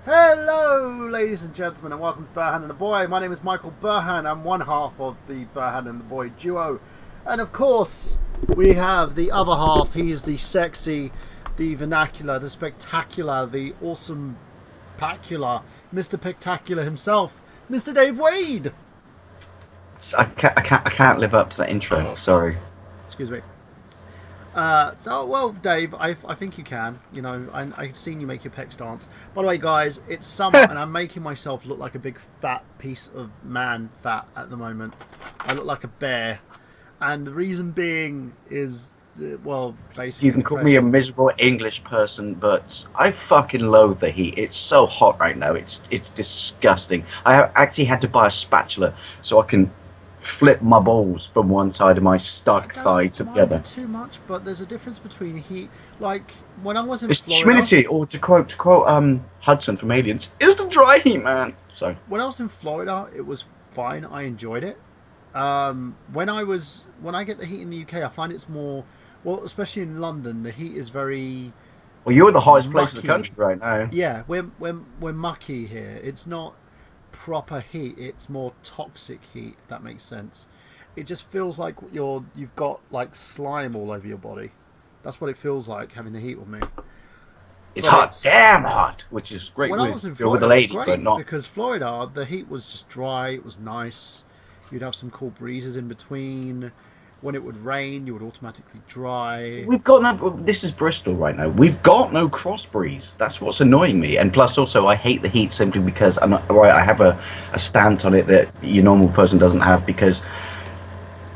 Hello, ladies and gentlemen, and welcome to Burhan and the Boy. My name is Michael Burhan. I'm one half of the Burhan and the Boy duo. And of course, we have the other half. He's the sexy, the vernacular, the spectacular, the awesome pacular, Mr. Pictacular himself, Mr. Dave Wade. I can't live up to that intro. Sorry. Excuse me. Well, Dave, I think you can. You know, I've seen you make your pecs dance. By the way, guys, it's summer, and I'm making myself look like a big fat piece of man fat at the moment. I look like a bear, and the reason being is, well, basically, You can call me a miserable English person, but I fucking loathe the heat. It's so hot right now. It's disgusting. I actually had to buy a spatula so I can flip my balls from one side of my stuck thigh to the other. Too much, but there's a difference between heat. Like when I was in It's Florida, humidity, or to quote Hudson from Aliens, "It's the dry heat, man." So when I was in Florida, it was fine. I enjoyed it. When I get the heat in the UK, I find it's more, well, especially in London, the heat is very. well, you're the hottest place in the mucky. country right now. Yeah, we're mucky here. It's not proper heat. It's more toxic heat, if that makes sense. It just feels like you've got like slime all over your body. That's what it feels like having the heat with me. It's hot, damn hot, which is great. When I was in Florida, with a lady, it was but great not. because Florida, the heat was just dry. It was nice. You'd have some cool breezes in between. When it would rain, you would automatically dry. We've got no. This is Bristol right now. We've got no cross breeze. That's what's annoying me. And plus, also, I hate the heat simply because I'm not, right. I have a stance on it that your normal person doesn't have because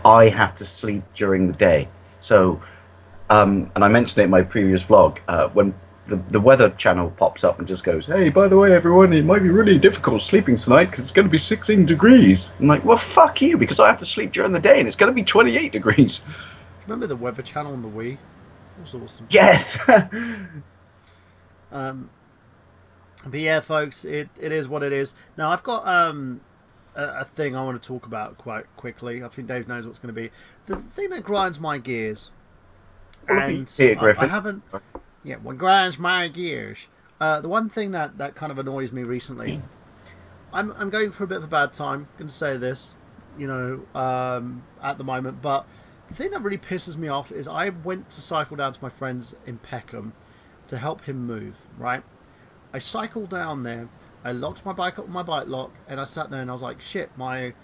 I have to sleep during the day. So, and I mentioned it in my previous vlog when the weather channel pops up and just goes, "Hey, by the way, everyone, it might be really difficult sleeping tonight because it's going to be 16 degrees." I'm like, "Well, fuck you," because I have to sleep during the day and it's going to be 28 degrees. Remember the Weather Channel on the Wii? That was awesome. Yes. But yeah, folks, it is what it is. Now I've got a thing I want to talk about quite quickly. I think Dave knows what's going to be the thing that grinds my gears. And I haven't. Yeah, what grinds my gears. The one thing that kind of annoys me recently. I'm going for a bit of a bad time. I'm going to say this, you know, at the moment. But the thing that really pisses me off is I went to cycle down to my friend's in Peckham to help him move. Right. I cycled down there. I locked my bike up with my bike lock, and I sat there and I was like, shit, my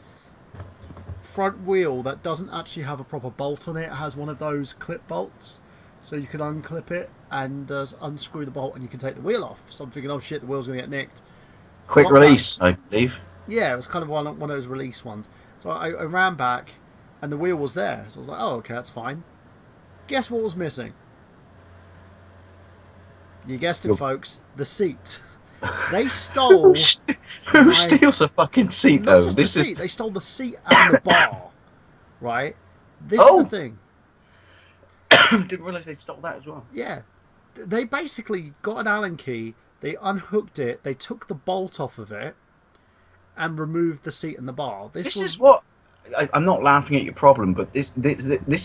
front wheel that doesn't actually have a proper bolt on it has one of those clip bolts. So you can unclip it and unscrew the bolt and you can take the wheel off. So I'm thinking, oh shit, the wheel's going to get nicked. Quick release, I believe. Yeah, it was kind of one of those release ones. So I ran back and the wheel was there. So I was like, oh, okay, that's fine. Guess what was missing? You guessed it, folks. The seat. They stole... Who steals a fucking seat, though? Not just the seat. They stole the seat and the bar. Right? This is the thing. Didn't realise they stole that as well. Yeah. They basically got an Allen key, they unhooked it, they took the bolt off of it, and removed the seat and the bar. This is what... I'm not laughing at your problem, but this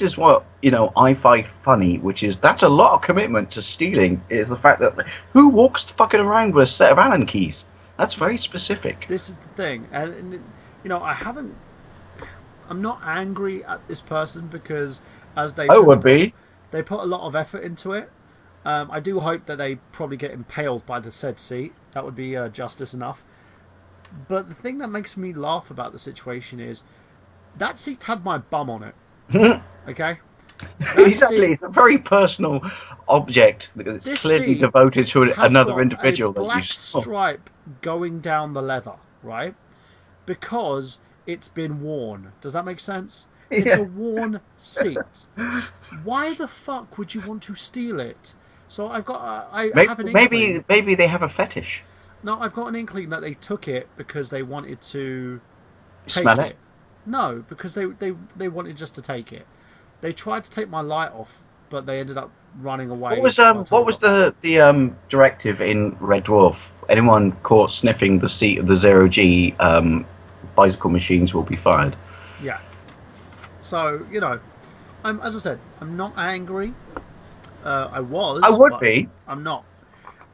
is what, you know, I find funny, which is that's a lot of commitment to stealing, is the fact that who walks fucking around with a set of Allen keys? That's very specific. This is the thing. And you know, I'm not angry at this person because, as Dave said, they put a lot of effort into it. I do hope that they probably get impaled by the said seat. That would be justice enough. But the thing that makes me laugh about the situation is that seat had my bum on it. Okay? Exactly. It's a very personal object that's clearly devoted to another individual. That black stripe going down the leather, right? Because it's been worn. Does that make sense? It's a worn seat. Why the fuck would you want to steal it? So I've got. Maybe they have a fetish. No, I've got an inkling that they took it because they wanted to smell it. No, because they wanted just to take it. They tried to take my light off, but they ended up running away. What was the directive in Red Dwarf? Anyone caught sniffing the seat of the 0G bicycle machines will be fired. Yeah. So, you know, as I said, I'm not angry. I would be. I'm not.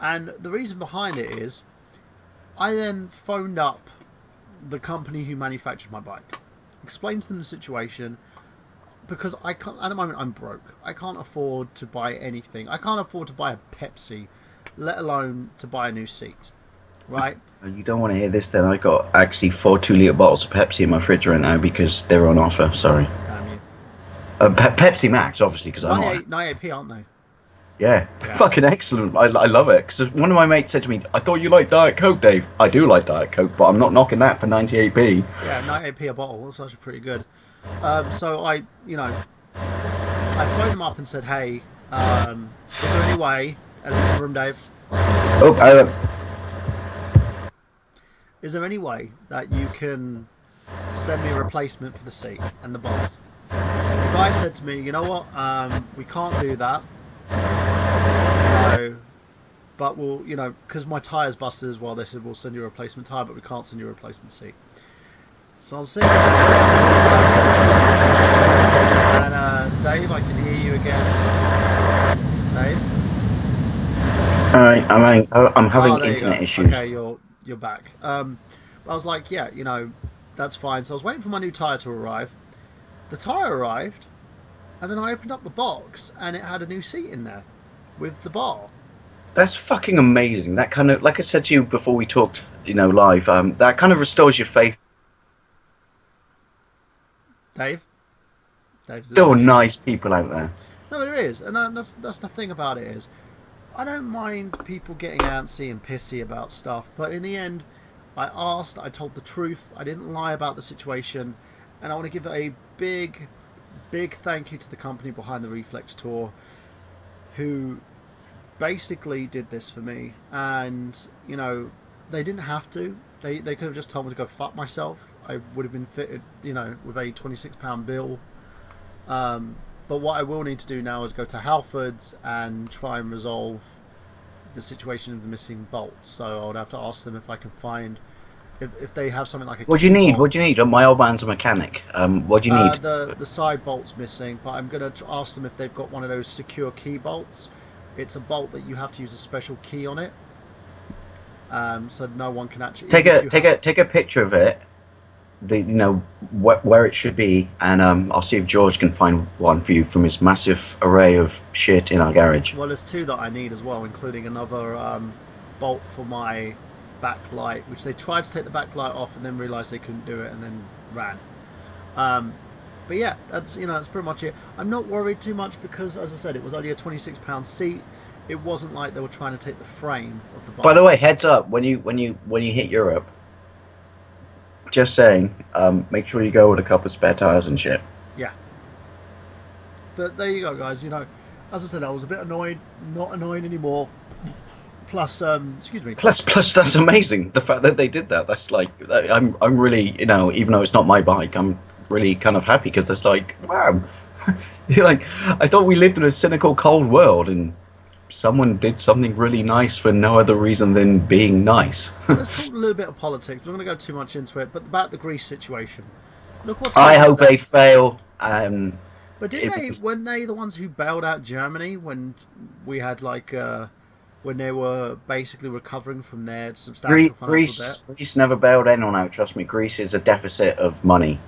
And the reason behind it is, I then phoned up the company who manufactured my bike, explained to them the situation, because I can't. At the moment, I'm broke. I can't afford to buy anything. I can't afford to buy a Pepsi, let alone to buy a new seat. Right? You don't want to hear this then. I got actually 4 2-litre bottles of Pepsi in my fridge right now because they're on offer. Sorry. Damn you. Pepsi Max, obviously, because I'm not. 98p, aren't they? Yeah, fucking excellent. I love it. Because one of my mates said to me, I thought you liked Diet Coke, Dave. I do like Diet Coke, but I'm not knocking that for 98p. Yeah, 98p a bottle. That's actually pretty good. So I phoned them up and said, hey, is there any way, elephant in the room, Dave? Oh, Is there any way that you can send me a replacement for the seat and the bolt? The guy said to me, you know what, we can't do that. But we'll, because my tyre's busted as well, they said we'll send you a replacement tyre, but we can't send you a replacement seat. So I'll send you and Dave, I can hear you again. Dave? Alright, I'm having internet issues. Okay, you're back. I was like, yeah, that's fine. So I was waiting for my new tyre to arrive. The tyre arrived, and then I opened up the box, and it had a new seat in there with the bar. That's fucking amazing. That kind of, like I said to you before we talked, live, that kind of restores your faith. Dave's still nice people out there. No, there is, and that's the thing about it is, I don't mind people getting antsy and pissy about stuff, but in the end, I told the truth, I didn't lie about the situation, and I want to give a big thank you to the company behind the Reflex Tour, who basically did this for me. And they didn't have to. They could have just told me to go fuck myself. I would have been fitted, with a £26 bill. But what I will need to do now is go to Halfords and try and resolve the situation of the missing bolts. So I would have to ask them if I can find, if they have something like a. What do you need? What do you need? My old man's a mechanic. What do you need? The side bolt's missing, but I'm going to ask them if they've got one of those secure key bolts. It's a bolt that you have to use a special key on it, so no one can actually take a picture of it. Where it should be, and I'll see if George can find one for you from his massive array of shit in our garage. Well, there's 2 that I need as well, including another bolt for my backlight, which they tried to take the backlight off and then realised they couldn't do it and then ran. But yeah, that's pretty much it. I'm not worried too much because, as I said, it was only a £26 seat. It wasn't like they were trying to take the frame of the bike. By the way, heads up, when you hit Europe, just saying, make sure you go with a couple of spare tires and shit. Yeah. But there you go, guys. As I said, I was a bit annoyed, not annoyed anymore. Plus, excuse me. Plus, that's amazing. The fact that they did that. That's like, I'm really, even though it's not my bike, I'm really kind of happy because it's like, wow. You're like, I thought we lived in a cynical, cold world, and someone did something really nice for no other reason than being nice. Let's talk a little bit of politics. We're not going to go too much into it, but about the Greece situation. Look what's I hope they'd fail. But weren't they the ones who bailed out Germany when we had when they were basically recovering from their substantial financial debt? Greece never bailed anyone out. Trust me, Greece is a deficit of money.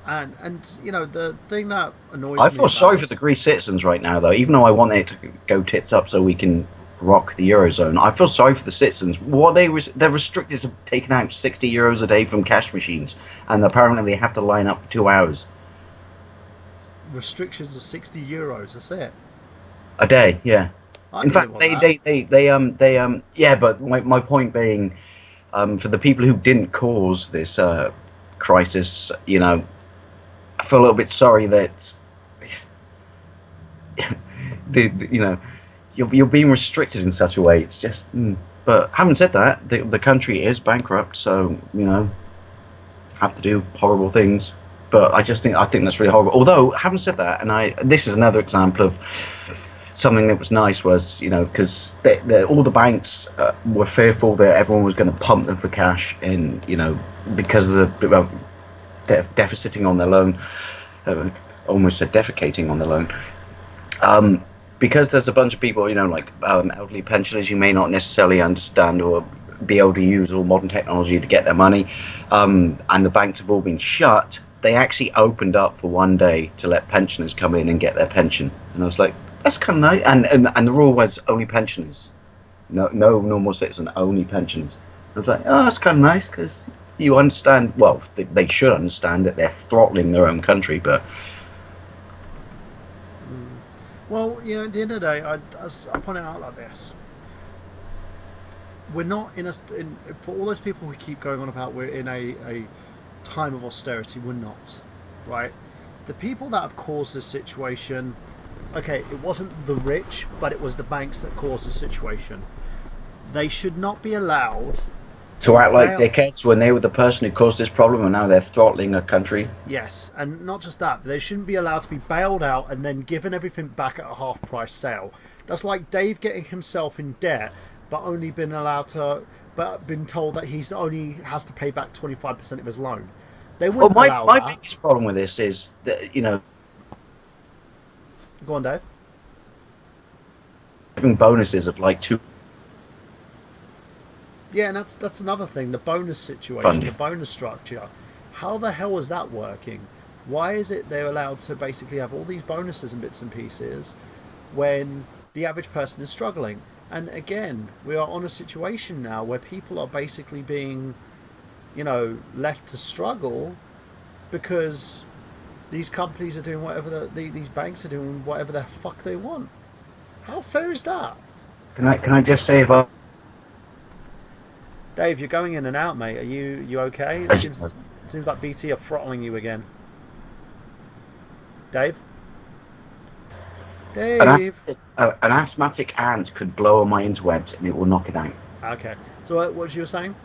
And the thing that annoys me, I feel feel sorry for the Greece citizens right now, though. Even though I want it to go tits up so we can rock the Eurozone, I feel sorry for the citizens. They're restricted to taking out €60 a day from cash machines, and apparently they have to line up for 2 hours. Restrictions of €60. That's it. A day, yeah. In fact, yeah. But my point being, for the people who didn't cause this crisis, I feel a little bit sorry that you're being restricted in such a way. It's just. But having said that, the country is bankrupt, so have to do horrible things. But I think that's really horrible. Although, having said that, and this is another example of something that was nice was, because all the banks were fearful that everyone was going to pump them for cash, and because of the deficiting on their loan, almost said defecating on the loan. because there's a bunch of people, like elderly pensioners who may not necessarily understand or be able to use all modern technology to get their money, and the banks have all been shut. They actually opened up for one day to let pensioners come in and get their pension, and I was like, that's kind of nice. And the rule was only pensioners, no normal citizen, only pensioners. I was like, oh, that's kind of nice because you understand. Well, they should understand that they're throttling their own country, but Well, at the end of the day, I point it out like this: we're not for all those people who keep going on about we're in a time of austerity. We're not, right? The people that have caused this situation, okay, it wasn't the rich, but it was the banks that caused the situation. They should not be allowed to act like bail. dickheads when they were the person who caused this problem, and now they're throttling a country. Yes, and not just that, but they shouldn't be allowed to be bailed out and then given everything back at a half price sale. That's like Dave getting himself in debt, but only been told that he's only has to pay back 25% of his loan. They Well, wouldn't allow my that. biggest problem with this is that Go on, Dave. having bonuses of like two Yeah, and that's another thing. The bonus situation, funding. the bonus structure. How the hell is that working? Why is it they're allowed to basically have all these bonuses and bits and pieces when the average person is struggling? And again, we are on a situation now where people are basically being, left to struggle because these companies are doing whatever these banks are doing whatever the fuck they want. How fair is that? Can I just say about Dave, you're going in and out, mate. Are you okay? It seems like BT are throttling you again. Dave? Dave? an asthmatic ant could blow on my interwebs and it will knock it out. Okay. So what was you were saying?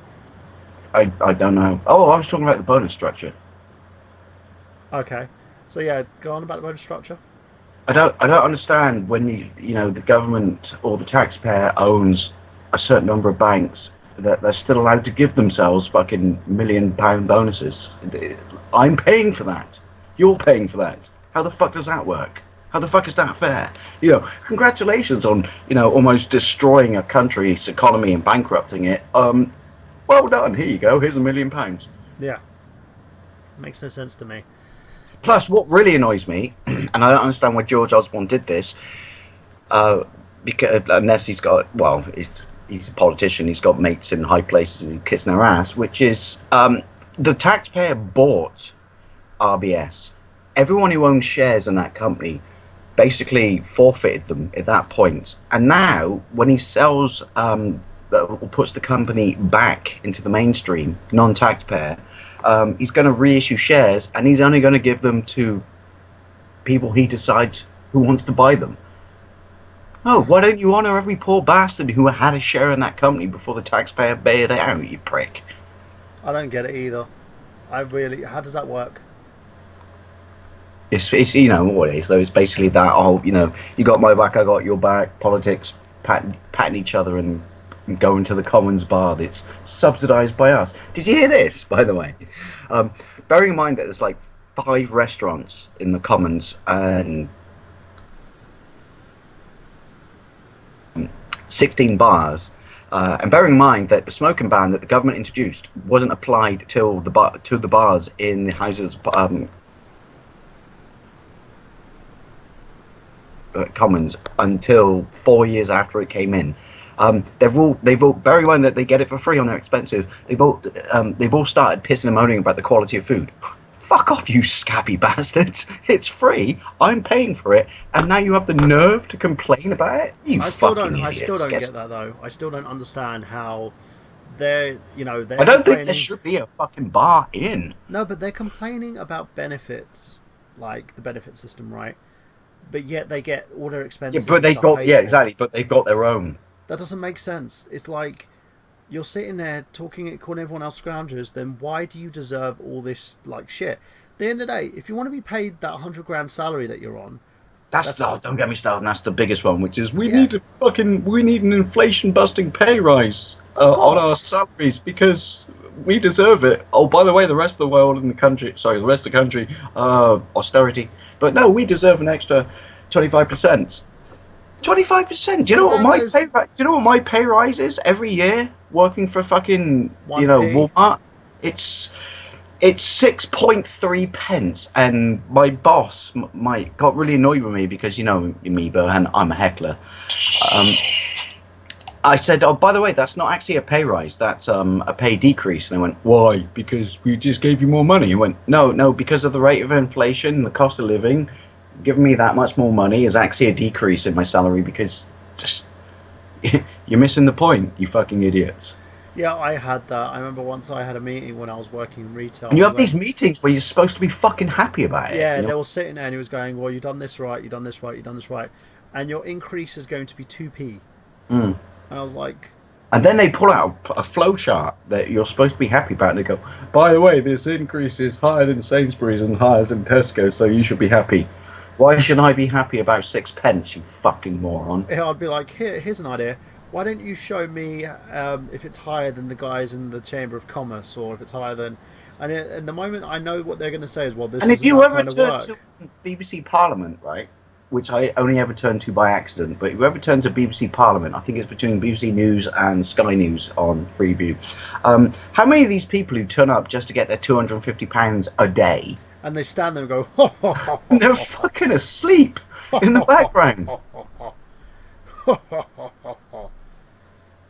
I don't know. Oh, I was talking about the bonus structure. Okay. So yeah, go on about the bonus structure. I don't understand when the government or the taxpayer owns a certain number of banks that they're still allowed to give themselves fucking £1 million bonuses. I'm paying for that. You're paying for that. How the fuck does that work? How the fuck is that fair? Congratulations on almost destroying a country's economy and bankrupting it. Well done. Here you go. Here's £1 million. Yeah. Makes no sense to me. Plus, what really annoys me, and I don't understand why George Osborne did this, because unless he's a politician, he's got mates in high places and he's kissing their ass, which is the taxpayer bought RBS. Everyone who owns shares in that company basically forfeited them at that point. And now, when he sells, puts the company back into the mainstream, non-taxpayer, he's going to reissue shares, and he's only going to give them to people he decides who wants to buy them. Oh, why don't you honour every poor bastard who had a share in that company before the taxpayer bailed it out, you prick? I don't get it either. How does that work? It's what it is though. It's basically that you got my back, I got your back. Politics, patting each other and going to the Commons bar that's subsidised by us. Did you hear this, by the way? Bearing in mind that there's like 5 restaurants in the Commons and 16 bars, and bearing in mind that the smoking ban that the government introduced wasn't applied to the bars in the Houses Commons until 4 years after it came in. They've all bearing in mind that they get it for free on their expensive. They've all started pissing and moaning about the quality of food. Fuck off, you scabby bastards! It's free. I'm paying for it, and now you have the nerve to complain about it. I still don't get that though. I still don't understand how they're. I don't think there should be a fucking bar in. No, but they're complaining about benefits, like the benefit system, right? But yet they get all their expenses. Yeah, but exactly. But they've got their own. That doesn't make sense. It's like you're sitting there calling everyone else scroungers. Then why do you deserve all this shit? At the end of the day, if you want to be paid that 100 grand salary that you're on, don't get me started. That's the biggest one, which is we need an inflation busting pay rise on our salaries because we deserve it. Oh, by the way, the rest of the world and the rest of the country, austerity. But no, we deserve an extra 25%. 25%. Do you What know what about my those pay? Do you know what my pay rise is every year working for fucking 1p? Walmart? It's it's 6.3 pence, and my boss, Mike, got really annoyed with me because me, Burhan, I'm a heckler. Um, I said, "Oh, by the way, that's not actually a pay rise. That's a pay decrease." And they went, "Why? Because we just gave you more money." He went, "No, no, because of the rate of inflation, the cost of living, giving me that much more money is actually a decrease in my salary because just, you're missing the point, you fucking idiots." Yeah, I had that. I remember once I had a meeting when I was working in retail, And and you we have went, these meetings where you're supposed to be fucking happy about it, yeah, they were sitting there, and he was going, "Well, you've done this right, you've done this right, you've done this right, and your increase is going to be 2p." Mm. And I was like, And then they pull out a flow chart that you're supposed to be happy about, and they go, "By the way, this increase is higher than Sainsbury's and higher than Tesco, so you should be happy." Why should I be happy about 6 pence, you fucking moron? yeah, I'd be like, here's an idea. Why don't you show me if it's higher than the guys in the Chamber of Commerce, or if it's higher than. And the moment I know what they're going to say is, well, this And if isn't you that ever kind of turn to work. BBC Parliament, right, which I only ever turned to by accident, but if you ever turn to BBC Parliament, I think it's between BBC News and Sky News on Freeview. How many of these people who turn up just to get their £250 a day, And they stand there and go, ho, ho, ho, and ho, they're ho, ho, fucking asleep in the background?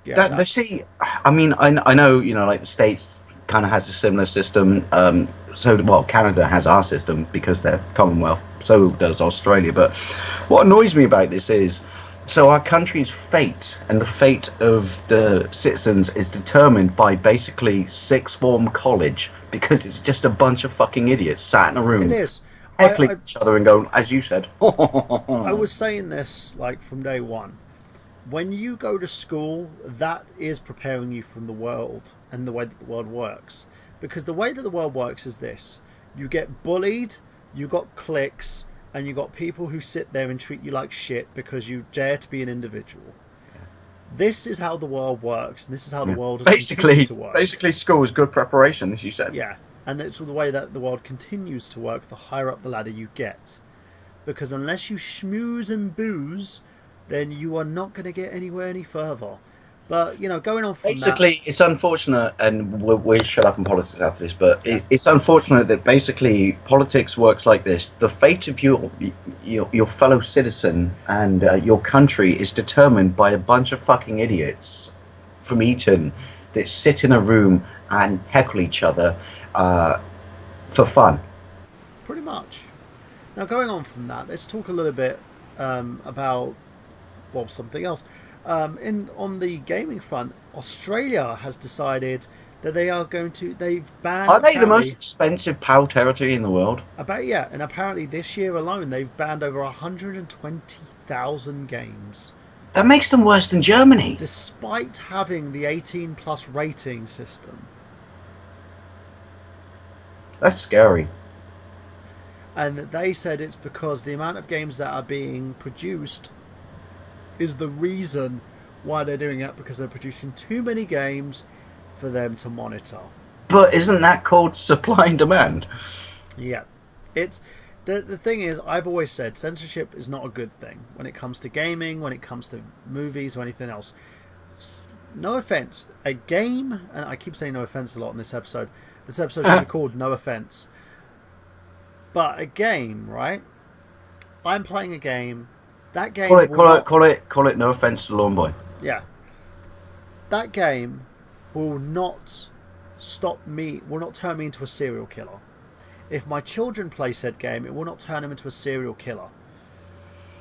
yeah, That they that's see. I mean, I know like the states kind of has a similar system. Well, Canada has our system because they're Commonwealth. So does Australia. But what annoys me about this is, so our country's fate and the fate of the citizens is determined by basically sixth form college because it's just a bunch of fucking idiots sat in a it room is. I, heckling I each other and going, as you said. I was saying this like from day one. When you go to school, that is preparing you from the world and the way that the world works. Because the way that the world works is this: you get bullied, you got cliques, and you got people who sit there and treat you like shit because you dare to be an individual. This is how the world works, and this is how the Yeah. world has continued Basically, to work. basically, school is good preparation, as you said. Yeah, and it's the way that the world continues to work the higher up the ladder you get. Because unless you schmooze and booze, then you are not going to get anywhere any further. But, going on from that, Basically, it's unfortunate, and we'll shut up on politics after this. But yeah, it's unfortunate that basically politics works like this. The fate of your fellow citizen and your country is determined by a bunch of fucking idiots from Eton that sit in a room and heckle each other for fun. pretty much. Now, going on from that, let's talk a little bit about, well, something else. In On the gaming front, Australia has decided that they've banned Are they the most apparently expensive PAL territory in the world? and apparently this year alone they've banned over 120,000 games, That makes them worse than Germany. despite having the 18 plus rating system. That's scary. And they said it's because the amount of games that are being produced is the reason why they're doing it, because they're producing too many games for them to monitor. But isn't that called supply and demand? Yeah, it's the thing is, I've always said censorship is not a good thing when it comes to gaming, when it comes to movies or anything else. No offense, a game, and I keep saying no offense a lot in this episode. This episode should be called No Offense. But a game, right? I'm playing a game. That game Call it. No offense to Lawn Boy. yeah. That game will not will not turn me into a serial killer. If my children play said game, it will not turn them into a serial killer.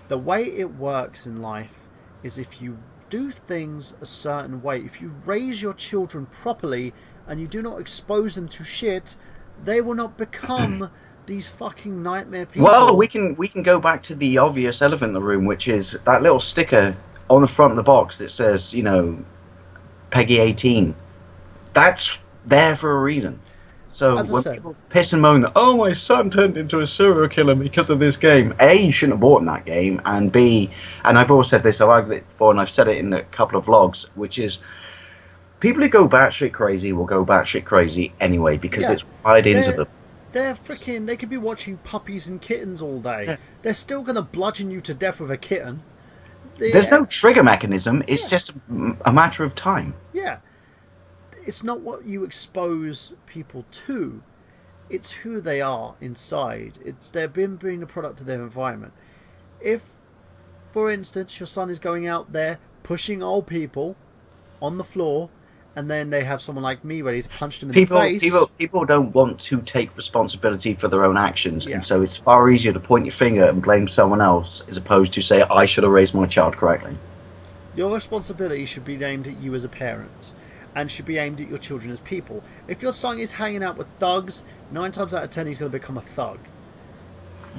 The way it works in life is if you do things a certain way, if you raise your children properly and you do not expose them to shit, they will not become these fucking nightmare people. Well, we can go back to the obvious elephant in the room, which is that little sticker on the front of the box that says, Peggy 18. That's there for a reason. So As I when said, people piss and moan that, oh, my son turned into a serial killer because of this game, A, you shouldn't have bought him that game, and B, and I've always said this, I've argued it before, and I've said it in a couple of vlogs, which is people who go batshit crazy will go batshit crazy anyway because yeah, it's wired into them. they're freaking. They could be watching puppies and kittens all day. Yeah. They're still gonna bludgeon you to death with a kitten. There's no trigger mechanism. It's Yeah. just a matter of time. Yeah, it's not what you expose people to, it's who they are inside. It's their being a product of their environment. If, for instance, your son is going out there pushing old people on the floor, and then they have someone like me ready to punch them in the face. People don't want to take responsibility for their own actions, Yeah. and so it's far easier to point your finger and blame someone else as opposed to say I should have raised my child correctly. Your responsibility should be aimed at you as a parent, and should be aimed at your children as people. If your son is hanging out with thugs, 9 times out of 10 he's going to become a thug.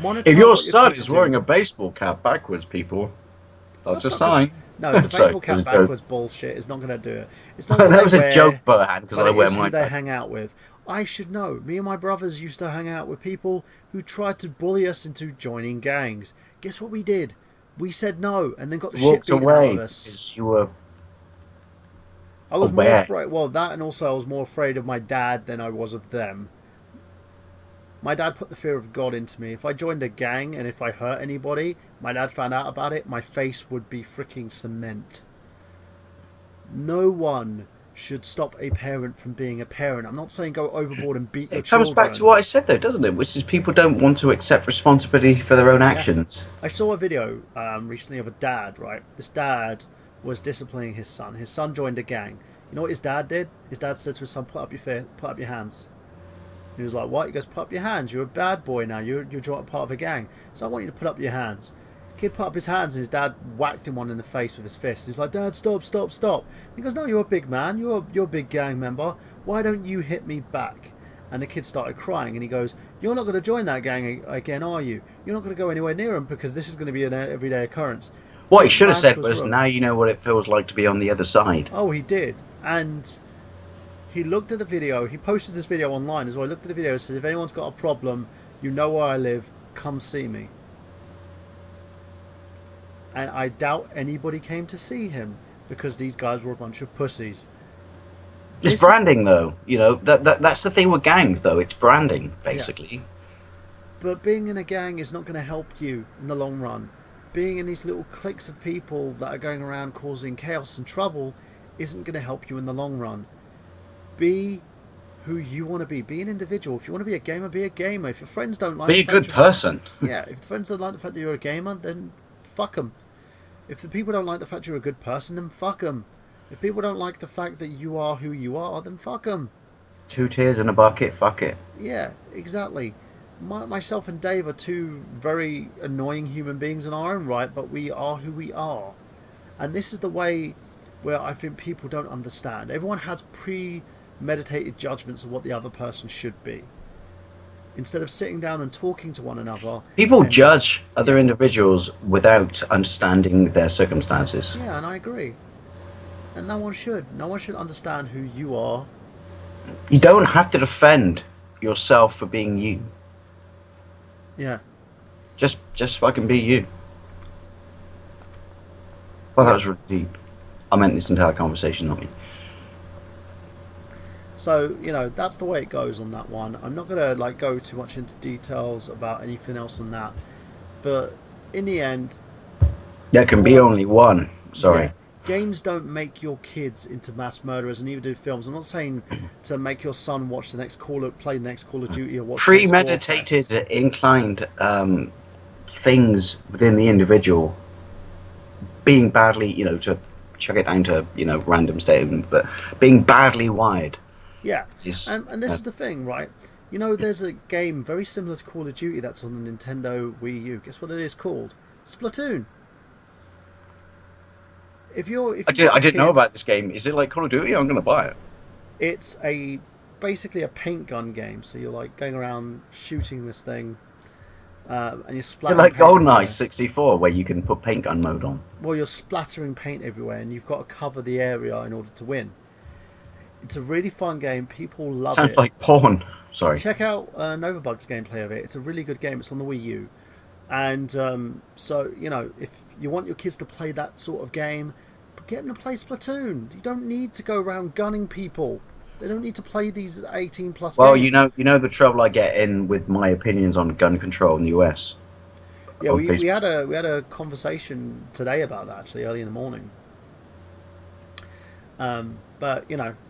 Monitor If your what son kids is do. wearing a baseball cap backwards, people, that's a not sign. No, the Sorry, baseball that was cap a joke. backwards bullshit is not going to do it. It's not what That was they a joke, wear, Burhan, because but I it wear is who my they back. hang out with. I should know. Me and my brothers used to hang out with people who tried to bully us into joining gangs. Guess what we did? We said no, and then got the shit Walked beaten away out of us. because you were I was more aware. afraid. Well, that and also I was more afraid of my dad than I was of them. My dad put the fear of God into me. If I joined a gang and if I hurt anybody, my dad found out about it, my face would be freaking cement. No one should stop a parent from being a parent. I'm not saying go overboard and beat your It comes children. back to what I said, though, doesn't it? Which is people don't want to accept responsibility for their own actions. I saw a video recently of a dad, right? This dad was disciplining his son. His son joined a gang. You know what his dad did? His dad said to his son, put up your hands. He was like, what? He goes, put up your hands. You're a bad boy now. You're part of a gang. So I want you to put up your hands. Kid put up his hands and his dad whacked him one in the face with his fist. He was like, Dad, stop, stop, stop. He goes, no, you're a big man. You're a big gang member. Why don't you hit me back? And the kid started crying and he goes, you're not going to join that gang again, are you? You're not going to go anywhere near him because this is going to be an everyday occurrence. What he should have said was was, wrong. now you know what it feels like to be on the other side. Oh, he did. And he looked at the video. He posted this video online as well. He looked at the video and said, if anyone's got a problem, you know where I live, come see me. And I doubt anybody came to see him because these guys were a bunch of pussies. It's This branding, though. You know, that's the thing with gangs, though. It's branding, basically. But being in a gang is not going to help you in the long run. Being in these little cliques of people that are going around causing chaos and trouble isn't going to help you in the long run. Be who you want to be. Be an individual. If you want to be a gamer, be a gamer. If your friends don't like Be a good person. Yeah, if friends don't like the fact that you're a gamer, then fuck them. If the people don't like the fact you're a good person, then fuck them. If people don't like the fact that you are who you are, then fuck them. 2 tears in a bucket, fuck it. Yeah, exactly. Myself and Dave are two very annoying human beings in our own right, but we are who we are. And this is the way where I think people don't understand. Everyone has premeditated judgments of what the other person should be. Instead of sitting down and talking to one another. People and, judge other yeah. individuals without understanding their circumstances. Yeah, and I agree. And no one should. No one should understand who you are. You don't have to defend yourself for being you. Yeah. Just fucking be you. Well, that was really deep. I meant this entire conversation, not me. So, you know, that's the way it goes on that one. I'm not going to go too much into details about anything else on that. But in the end, There can be only one. Sorry. yeah, games don't make your kids into mass murderers, and neither do films. I'm not saying to make your son watch play the next Call of Duty or watch the next Premeditated, Warfest. inclined things within the individual being badly, to chuck it down to, random statement, but being badly wired. Yeah, Is, and this is the thing, right? You know, there's a game very similar to Call of Duty that's on the Nintendo Wii U. Guess what it is called? Splatoon. If I didn't know about this game. Is it like Call of Duty? I'm going to buy it. It's basically a paint gun game. So you're going around shooting this thing, and you're Is it splattering. like paint everywhere. GoldenEye 64 where you can put paint gun mode on? Well, you're splattering paint everywhere, and you've got to cover the area in order to win. It's a really fun game. People love it. Sounds like porn. Sorry. Check out Novabug's gameplay of it. It's a really good game. It's on the Wii U. And so, if you want your kids to play that sort of game, get them to play Splatoon. You don't need to go around gunning people. They don't need to play these 18 plus Well, games. you know the trouble I get in with my opinions on gun control in the US. Yeah, on we Facebook. had a conversation today about that actually early in the morning. But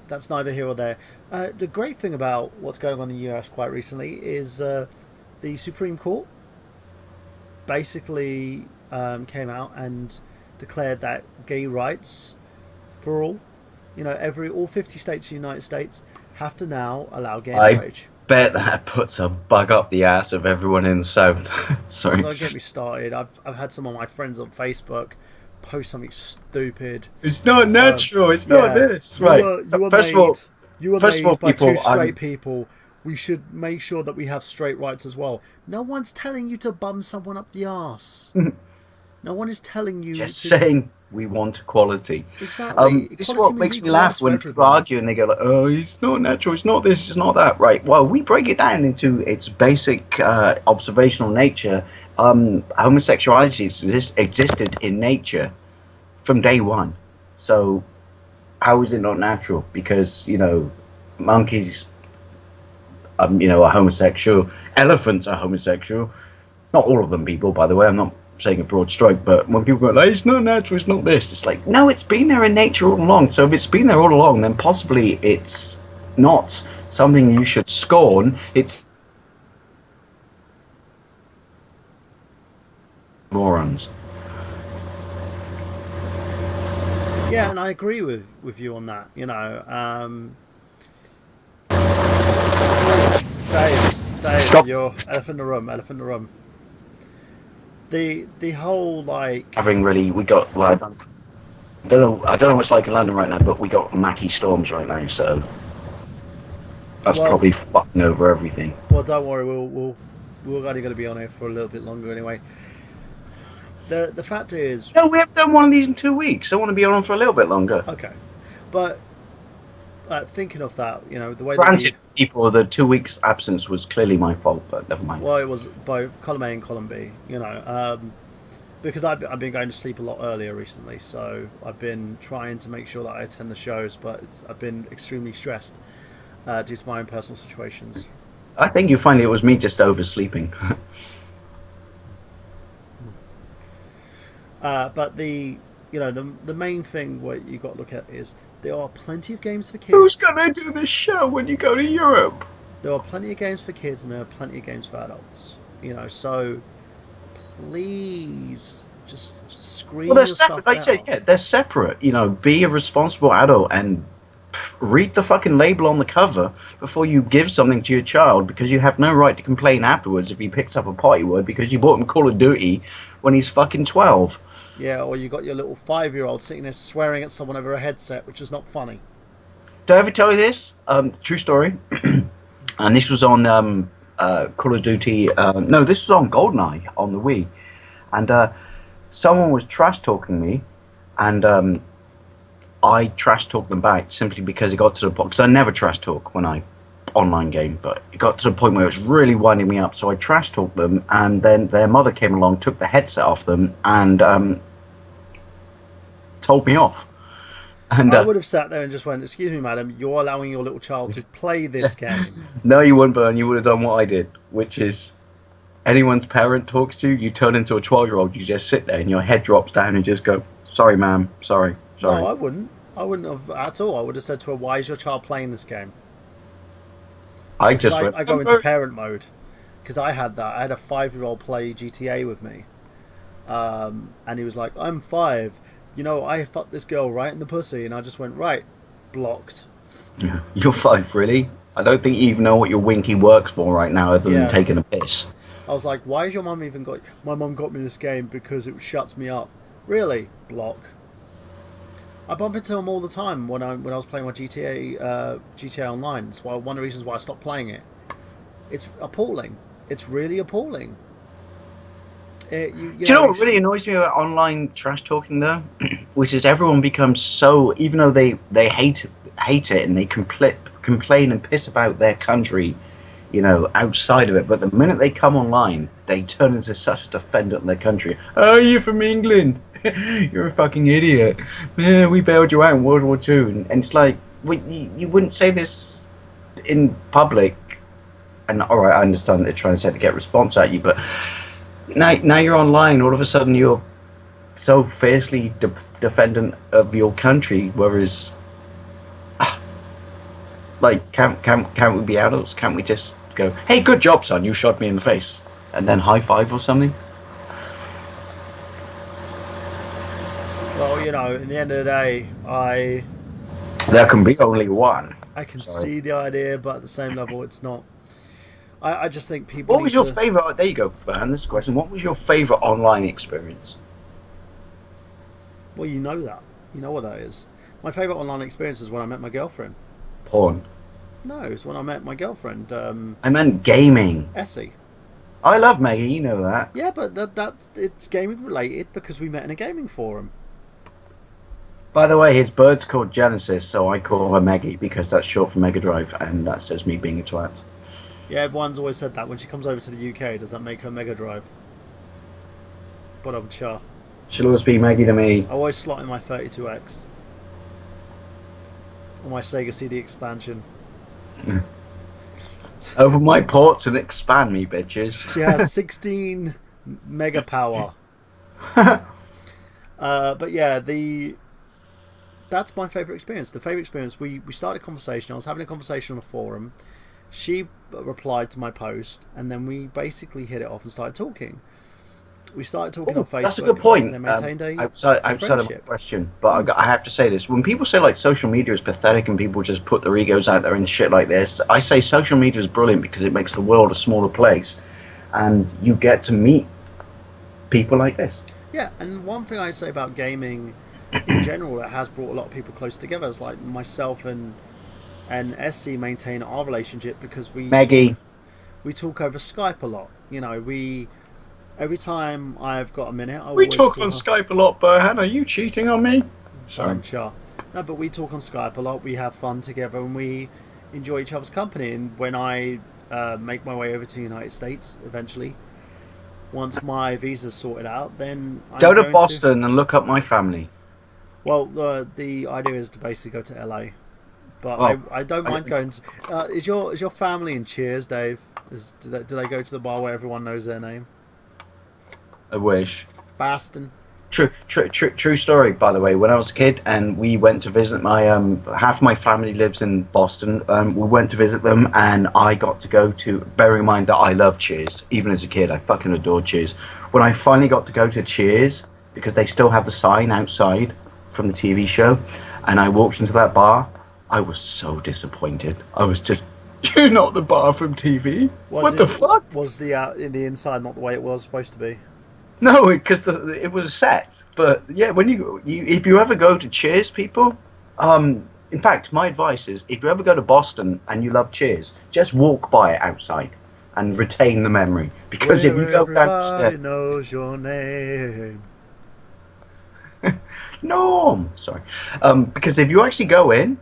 that's neither here or there. The great thing about what's going on in the US quite recently is the Supreme Court basically came out and declared that gay rights for all, all 50 states of the United States have to now allow gay I marriage. bet that puts a bug up the ass of everyone in the South. Oh, Sorry. don't get me started. I've had some of my friends on Facebook post something stupid. It's not natural. It's not Yeah, this. Right. you were First of all, made you were first of all, made by two people, straight people. We should make sure that we have straight rights as well. No one's telling you to bum someone up the arse. No one is telling you just to. saying we want equality. Exactly. This is Equality what means makes me equal laugh rights for when people everybody. argue and they go like, "Oh, it's not natural. It's not this. It's not that." Right. Well, we break it down into its basic observational nature. Homosexuality existed in nature from day one. So how is it not natural? Because monkeys, are homosexual. Elephants are homosexual. Not all of them, people, by the way. I'm not saying a broad stroke, but when people go, like, it's not natural, it's not this, it's like, no, it's been there in nature all along. So if it's been there all along, then possibly it's not something you should scorn. It's morons. Yeah, and I agree with you on that. Dave, Stop you're elephant in the room. Elephant in the room. The whole like. having really, we got, like, I don't know what it's like in London right now, but we got Mackie storms right now, so that's Well, probably fucking over everything. don't worry. We're only going to be on here for a little bit longer anyway. The fact is, No, we haven't done one of these in 2 weeks. I want to be on for a little bit longer. okay, but thinking of that, the way that Granted, we. people, the 2 weeks absence was clearly my fault, but never mind. Well, it was both column A and column B. Because I've been going to sleep a lot earlier recently, so I've been trying to make sure that I attend the shows, but I've been extremely stressed due to my own personal situations. I think you find it was me just oversleeping. But the main thing what you got to look at is there are plenty of games for Who's kids. gonna do the show when you go to Europe? There are plenty of games for kids, and there are plenty of games for adults. So please just screen Well, they're your separate. stuff Like you said, out. yeah, they're separate. Be a responsible adult and read the fucking label on the cover before you give something to your child, because you have no right to complain afterwards if he picks up a potty word because you bought him Call of Duty when he's fucking 12. Yeah, or you got your little 5-year-old sitting there swearing at someone over a headset, which is not funny. Did I ever tell you this? True story. And this was on Call of Duty. No, this was on GoldenEye on the Wii. And someone was trash talking me, and I trash talked them back simply because it got to the point. Because I never trash talk when I online game, but it got to the point where it was really winding me up. So I trash talked them, and then their mother came along, took the headset off them, and told me off. And I would have sat there and just went, "Excuse me, madam, you're allowing your little child to play this game." no, you wouldn't, Burn. You would have done what I did, which is anyone's parent talks to you, you turn into a 12-year-old. You just sit there and your head drops down and just go, "Sorry, ma'am. Sorry." No, I wouldn't. I wouldn't have at all. I would have said to her, "Why is your child playing this game?" I Because just went, I go into parent mode. Because I had that. I had a 5-year-old play GTA with me. And he was like, "I'm 5. I fucked this girl right in the pussy." And I just went, "Right, blocked." You're 5, really? I don't think you even know what your winky works for right now, other than taking a piss. I was like, "Why has your mum even got..." My mum got me this game because it shuts me up. Really? Block. I bump into them all the time when I was playing my GTA Online. It's one of the reasons why I stopped playing it. It's appalling. It's really appalling. Do you know what really annoys me about online trash talking though? Which is everyone becomes so, even though they hate it and they complain and piss about their country, outside of it, but the minute they come online, they turn into such a defendant of their country. Oh, you're from England. You're a fucking idiot. Yeah, we bailed you out in World War II. And it's like, you wouldn't say this in public. And alright, I understand they're trying to get a response at you, but now you're online. All of a sudden, you're so fiercely defendant of your country, whereas like can't we be adults? Can't we just go, hey, good job, son, you shot me in the face, and then high five or something? Well, in the end of the day, There I can can be only one. I can Sorry. see the idea, but at the same level, it's not. I just think people What was need your to. favorite? There you go, Burhan. This is a question. What was your favorite online experience? Well, you know that. You know what that is. My favorite online experience is when I met my girlfriend. Porn. No, it's when I met my girlfriend, I meant gaming. Essie. I love Maggie. You know that. Yeah, but that it's gaming related because we met in a gaming forum. By the way, his bird's called Genesis, so I call her Maggie because that's short for Mega Drive, and that's just me being a twat. Yeah, everyone's always said that when she comes over to the UK. Does that make her Mega Drive? But I'm sure. She'll always be Maggie to me. I always slot in my 32X or my Sega CD expansion. Open my ports and expand me, bitches. She has 16 mega power. But yeah, that's my favourite experience. The favourite experience, we started a conversation. I was having a conversation on a forum. She replied to my post, and then we basically hit it off and started talking. We started talking on Facebook. That's a good point. And then maintained outside of my question, but I have to say this: when people say like social media is pathetic and people just put their egos out there and shit like this, I say social media is brilliant because it makes the world a smaller place, and you get to meet people like this. Yeah, and one thing I'd say about gaming in general that has brought a lot of people close together is like myself and SC maintain our relationship because Maggie, we talk over Skype a lot. Every time I've got a minute, we talk on Skype a lot, Burhan. Are you cheating on me? Sorry. I'm sure. No, but we talk on Skype a lot. We have fun together and we enjoy each other's company. And when I make my way over to the United States eventually, once my visa's sorted out, then go to Boston and look up my family. Well, the idea is to basically go to LA, but I don't mind going. Is your family in Cheers, Dave? Do they go to the bar where everyone knows their name? I wish. Boston. True story, by the way. When I was a kid and we went to visit my half my family lives in Boston. We went to visit them and I got to go to. Bearing in mind that I love Cheers, even as a kid, I fucking adored Cheers. When I finally got to go to Cheers, because they still have the sign outside from the TV show, and I walked into that bar, I was so disappointed. I was just, you're not the bar from TV. What the fuck? Was the inside not the way it was supposed to be? No, because it was set. But yeah, when you if you ever go to Cheers, people, in fact, my advice is if you ever go to Boston and you love Cheers, just walk by it outside and retain the memory. Because if you go downstairs, knows your name. No, sorry. Because if you actually go in,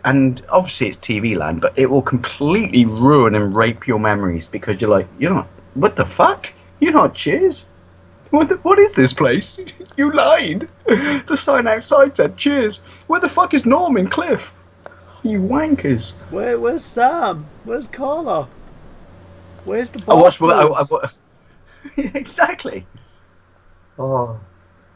and obviously it's TV land, but it will completely ruin and rape your memories because you're like, what the fuck? You're not Cheers. What is this place? You lied. The sign outside said Cheers. Where the fuck is Norm and Cliff? You wankers. Where's Sam? Where's Carla? Where's the Boston? Exactly. Oh.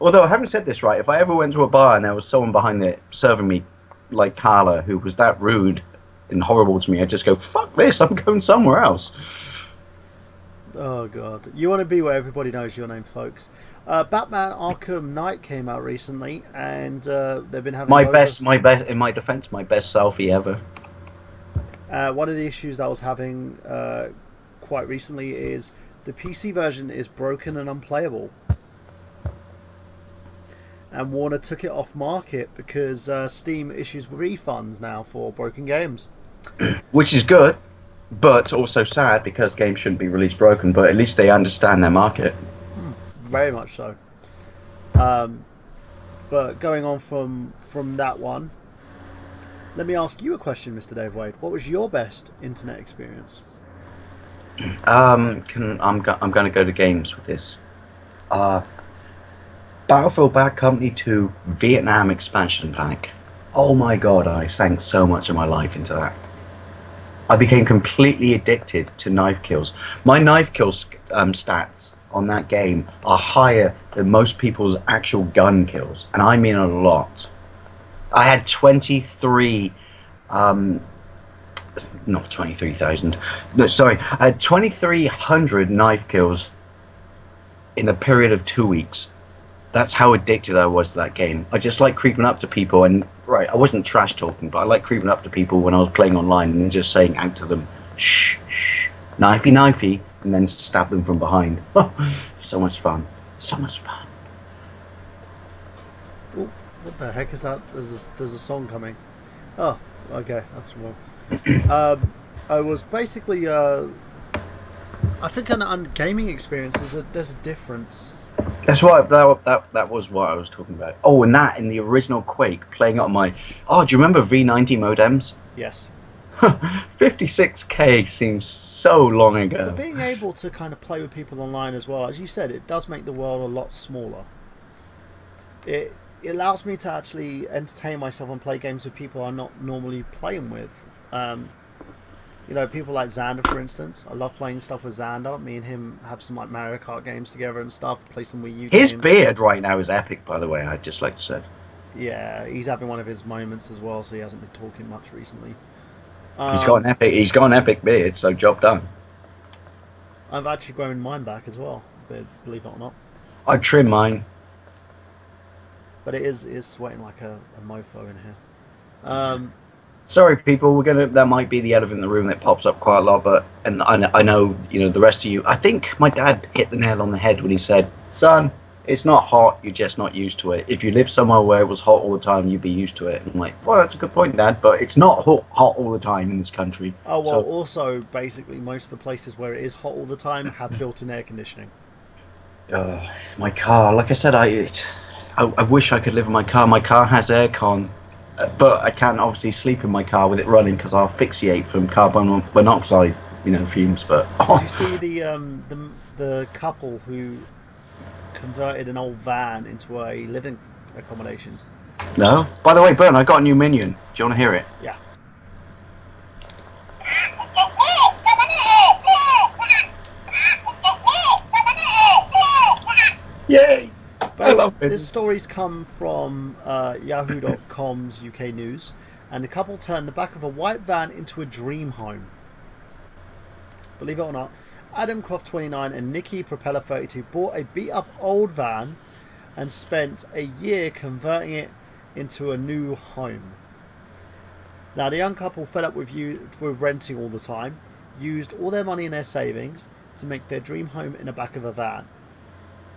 Although I haven't said this right, if I ever went to a bar and there was someone behind there serving me, like Carla, who was that rude and horrible to me, I'd just go, fuck this, I'm going somewhere else. Oh god, you want to be where everybody knows your name, folks. Batman Arkham Knight came out recently, and they've been having in my defense, my best selfie ever. One of the issues that I was having quite recently is the PC version is broken and unplayable. And Warner took it off market because Steam issues refunds now for broken games. Which is good, but also sad because games shouldn't be released broken, but at least they understand their market. Very much so. But going on from that one, let me ask you a question, Mr. Dave Wade. What was your best internet experience? I'm going to go to games with this. Battlefield Bad Company 2 Vietnam expansion pack. Oh my god, I sank so much of my life into that. I became completely addicted to knife kills. My knife kills stats on that game are higher than most people's actual gun kills, and I mean a lot. I had 23, not 23,000. No, sorry, I had 2,300 knife kills in a period of 2 weeks. That's how addicted I was to that game. I just like creeping up to people, and right, I wasn't trash talking, but I like creeping up to people when I was playing online and then just saying out to them, shh, shh, knifey, knifey, and then stab them from behind. So much fun. So much fun. Ooh, what the heck is that? There's a song coming. Oh, okay, that's wrong. I was basically, I think on gaming experience, there's a difference. That's what that was what I was talking about. Oh, and that in the original Quake, playing on my. Oh, do you remember V90 modems? Yes. 56k seems so long ago. But being able to kind of play with people online as well, as you said, it does make the world a lot smaller. It allows me to actually entertain myself and play games with people I'm not normally playing with. You know, people like Xander, for instance. I love playing stuff with Xander. Me and him have some like Mario Kart games together and stuff. Play some Wii U games. His beard right now is epic, by the way. I'd just like to say. Yeah, he's having one of his moments as well, so he hasn't been talking much recently. He's got an epic beard, so job done. I've actually grown mine back as well, believe it or not. I trim mine. But it is sweating like a mofo in here. Sorry, people. That might be the elephant in the room that pops up quite a lot, but and I know the rest of you. I think my dad hit the nail on the head when he said, "Son, it's not hot. You're just not used to it. If you live somewhere where it was hot all the time, you'd be used to it." And I'm like, "Well, that's a good point, Dad. But it's not hot all the time in this country." Oh well. So, also, basically, most of the places where it is hot all the time have built-in air conditioning. My car. Like I said, I wish I could live in my car. My car has aircon. But I can't obviously sleep in my car with it running because I'll asphyxiate from carbon monoxide, fumes. But did you see the couple who converted an old van into a living accommodation? No. By the way, Burn, I got a new minion. Do you want to hear it? Yeah. Yay! This story's come from Yahoo.com's UK News, and the couple turned the back of a white van into a dream home. Believe it or not, Adam Croft 29 and Nikki Propeller 32 bought a beat-up old van and spent a year converting it into a new home. Now, the young couple, fed up with renting all the time, used all their money and their savings to make their dream home in the back of a van.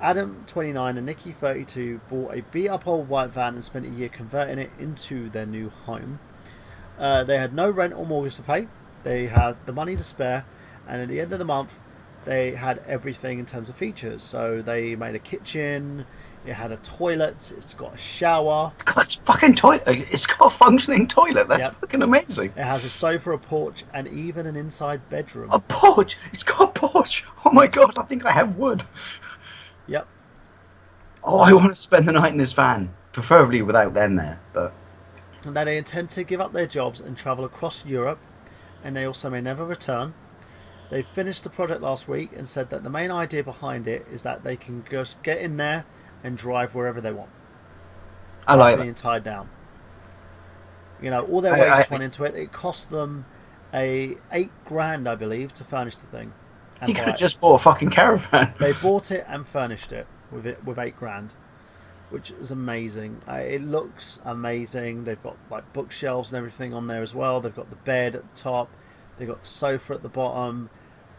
Adam, 29, and Nikki, 32, bought a beat-up old white van and spent a year converting it into their new home. They had no rent or mortgage to pay. They had the money to spare, and at the end of the month, they had everything in terms of features. So they made a kitchen. It had a toilet. It's got a shower. It's got a fucking toilet. It's got a functioning toilet. That's fucking amazing. It has a sofa, a porch, and even an inside bedroom. A porch? It's got a porch. Oh my god! I think I have wood. Yep. Oh, I want to spend the night in this van, preferably without them there. But and that they intend to give up their jobs and travel across Europe, and they also may never return. They finished the project last week and said that the main idea behind it is that they can just get in there and drive wherever they want. I like being tied down. All their wages went into it. It cost them $8,000, I believe, to furnish the thing. You could have just bought a fucking caravan. They bought it and furnished it with $8,000, which is amazing. It looks amazing. They've got like bookshelves and everything on there as well. They've got the bed at the top. They've got the sofa at the bottom.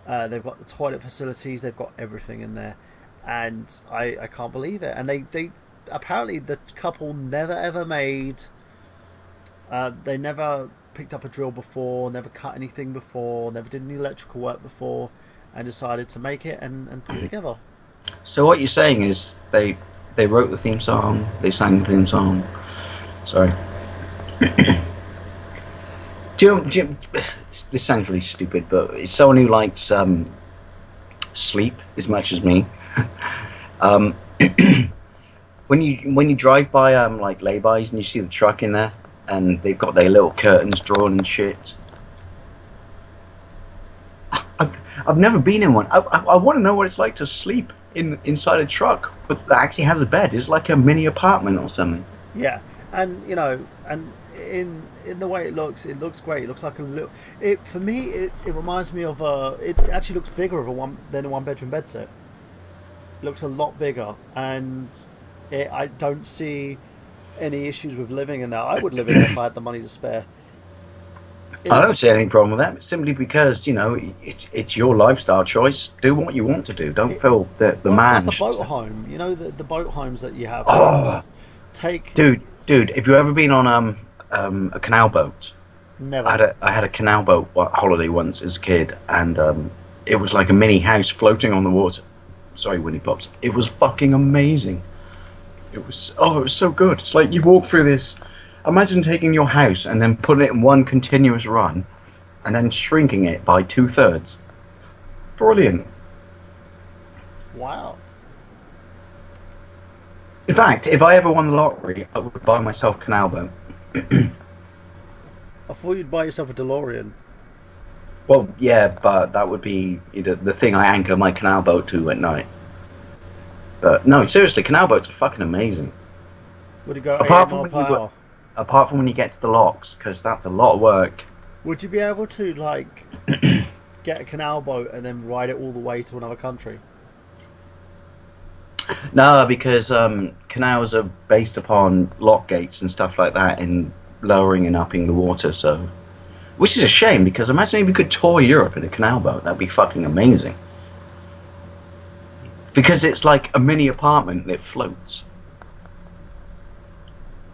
They've got the toilet facilities. They've got everything in there, and I can't believe it. And they apparently the couple never ever made. They never picked up a drill before. Never cut anything before. Never did any electrical work before. And decided to make it and put it together. So what you're saying is they wrote the theme song, they sang the theme song. Sorry. This sounds really stupid, but it's someone who likes sleep as much as me. When you drive by like laybys and you see the truck in there and they've got their little curtains drawn and shit. I've never been in one. I want to know what it's like to sleep inside a truck that actually has a bed. It's like a mini apartment or something. Yeah, and and in the way it looks great. It looks like a little. It for me, it reminds me of a. It actually looks bigger of a one than a one bedroom bed set. It looks a lot bigger, and I don't see any issues with living in that. I would live in it if I had the money to spare. It I don't looks. see any problem with that. Simply because it's your lifestyle choice. Do what you want to do. Don't It, feel the well, it's like man. a boat home. You know the boat homes that you have where you can Oh, just take. dude, have you ever been on a canal boat? Never. I had a canal boat holiday once as a kid, and it was like a mini house floating on the water. Sorry, Winnie Pops. It was fucking amazing. It was so good. It's like you walk through this. Imagine taking your house and then putting it in one continuous run, and then shrinking it by 2/3. Brilliant. Wow. In fact, if I ever won the lottery, I would buy myself a canal boat. I thought you'd buy yourself a DeLorean. Well, yeah, but that would be the thing I anchor my canal boat to at night. But no, seriously, canal boats are fucking amazing. Would you go Apart 80 from mile when per hour? apart from when you get to the locks, because that's a lot of work. Would you be able to like get a canal boat and then ride it all the way to another country? No, because canals are based upon lock gates and stuff like that in lowering and upping the water, so... Which is a shame, because imagine if you could tour Europe in a canal boat. That'd be fucking amazing. Because it's like a mini apartment that floats.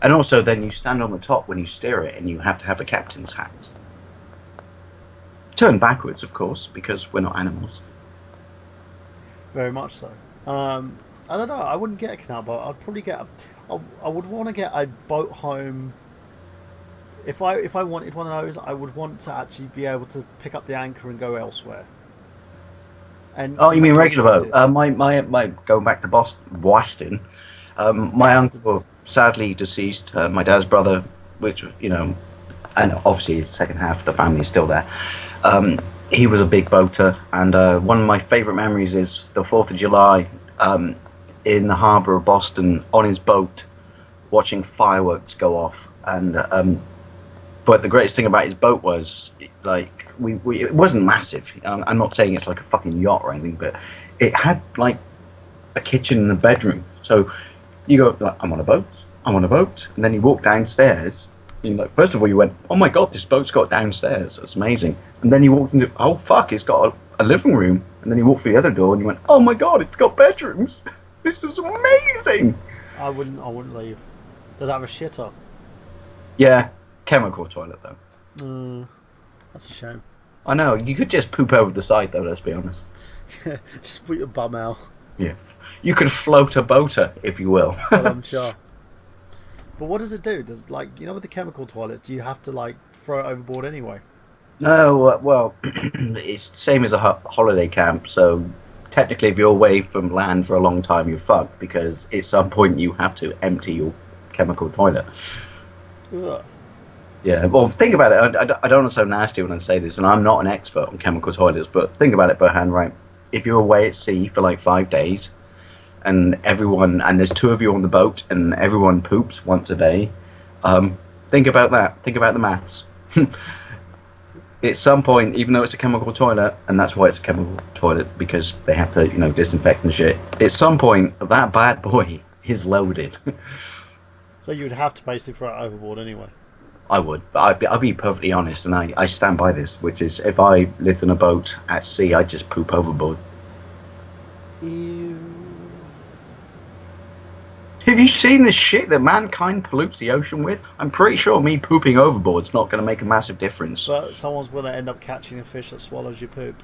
And also, then you stand on the top when you steer it, and you have to have a captain's hat. Turn backwards, of course, because we're not animals. Very much so. I don't know. I wouldn't get a canal boat. I'd probably get. I would want to get a boat home. If I wanted one of those, I would want to actually be able to pick up the anchor and go elsewhere. And Oh, you mean like regular did. boat? My going back to Boston. My Boston. uncle, sadly deceased, my dad's brother, which and obviously his second half of the family is still there. He was a big boater, and one of my favourite memories is the 4th of July in the harbour of Boston on his boat, watching fireworks go off. And but the greatest thing about his boat was like it wasn't massive. I'm not saying it's like a fucking yacht or anything, but it had like a kitchen and a bedroom. So you go like, I'm on a boat, and then you walk downstairs. Like, first of all, you went, oh my god, this boat's got downstairs. That's amazing. And then you walked into, oh fuck, it's got a living room. And then you walked through the other door and you went, oh my god, it's got bedrooms. This is amazing. I wouldn't leave. Does it have a shitter? Yeah, chemical toilet though. That's a shame. I know, you could just poop over the side though, let's be honest. Just put your bum out. Yeah. You could float a boater, if you will. Well, I'm sure. But what does it do? Does with the chemical toilets, do you have to like throw it overboard anyway? No, well, it's the same as a holiday camp, so technically if you're away from land for a long time, you're fucked, because at some point you have to empty your chemical toilet. Ugh. Yeah, well, think about it. I don't want to sound nasty when I say this, and I'm not an expert on chemical toilets, but think about it, Burhan, right? If you're away at sea for like 5 days, and there's 2 of you on the boat, and everyone poops once a day, think about that. Think about the maths. At some point, even though it's a chemical toilet, and that's why it's a chemical toilet, because they have to, disinfect and shit. At some point, that bad boy is loaded. So you would have to basically throw it overboard anyway. I would, but I'll be perfectly honest, and I stand by this, which is if I lived in a boat at sea, I'd just poop overboard. Ew. Have you seen the shit that mankind pollutes the ocean with? I'm pretty sure me pooping overboard's not going to make a massive difference. But someone's going to end up catching a fish that swallows your poop.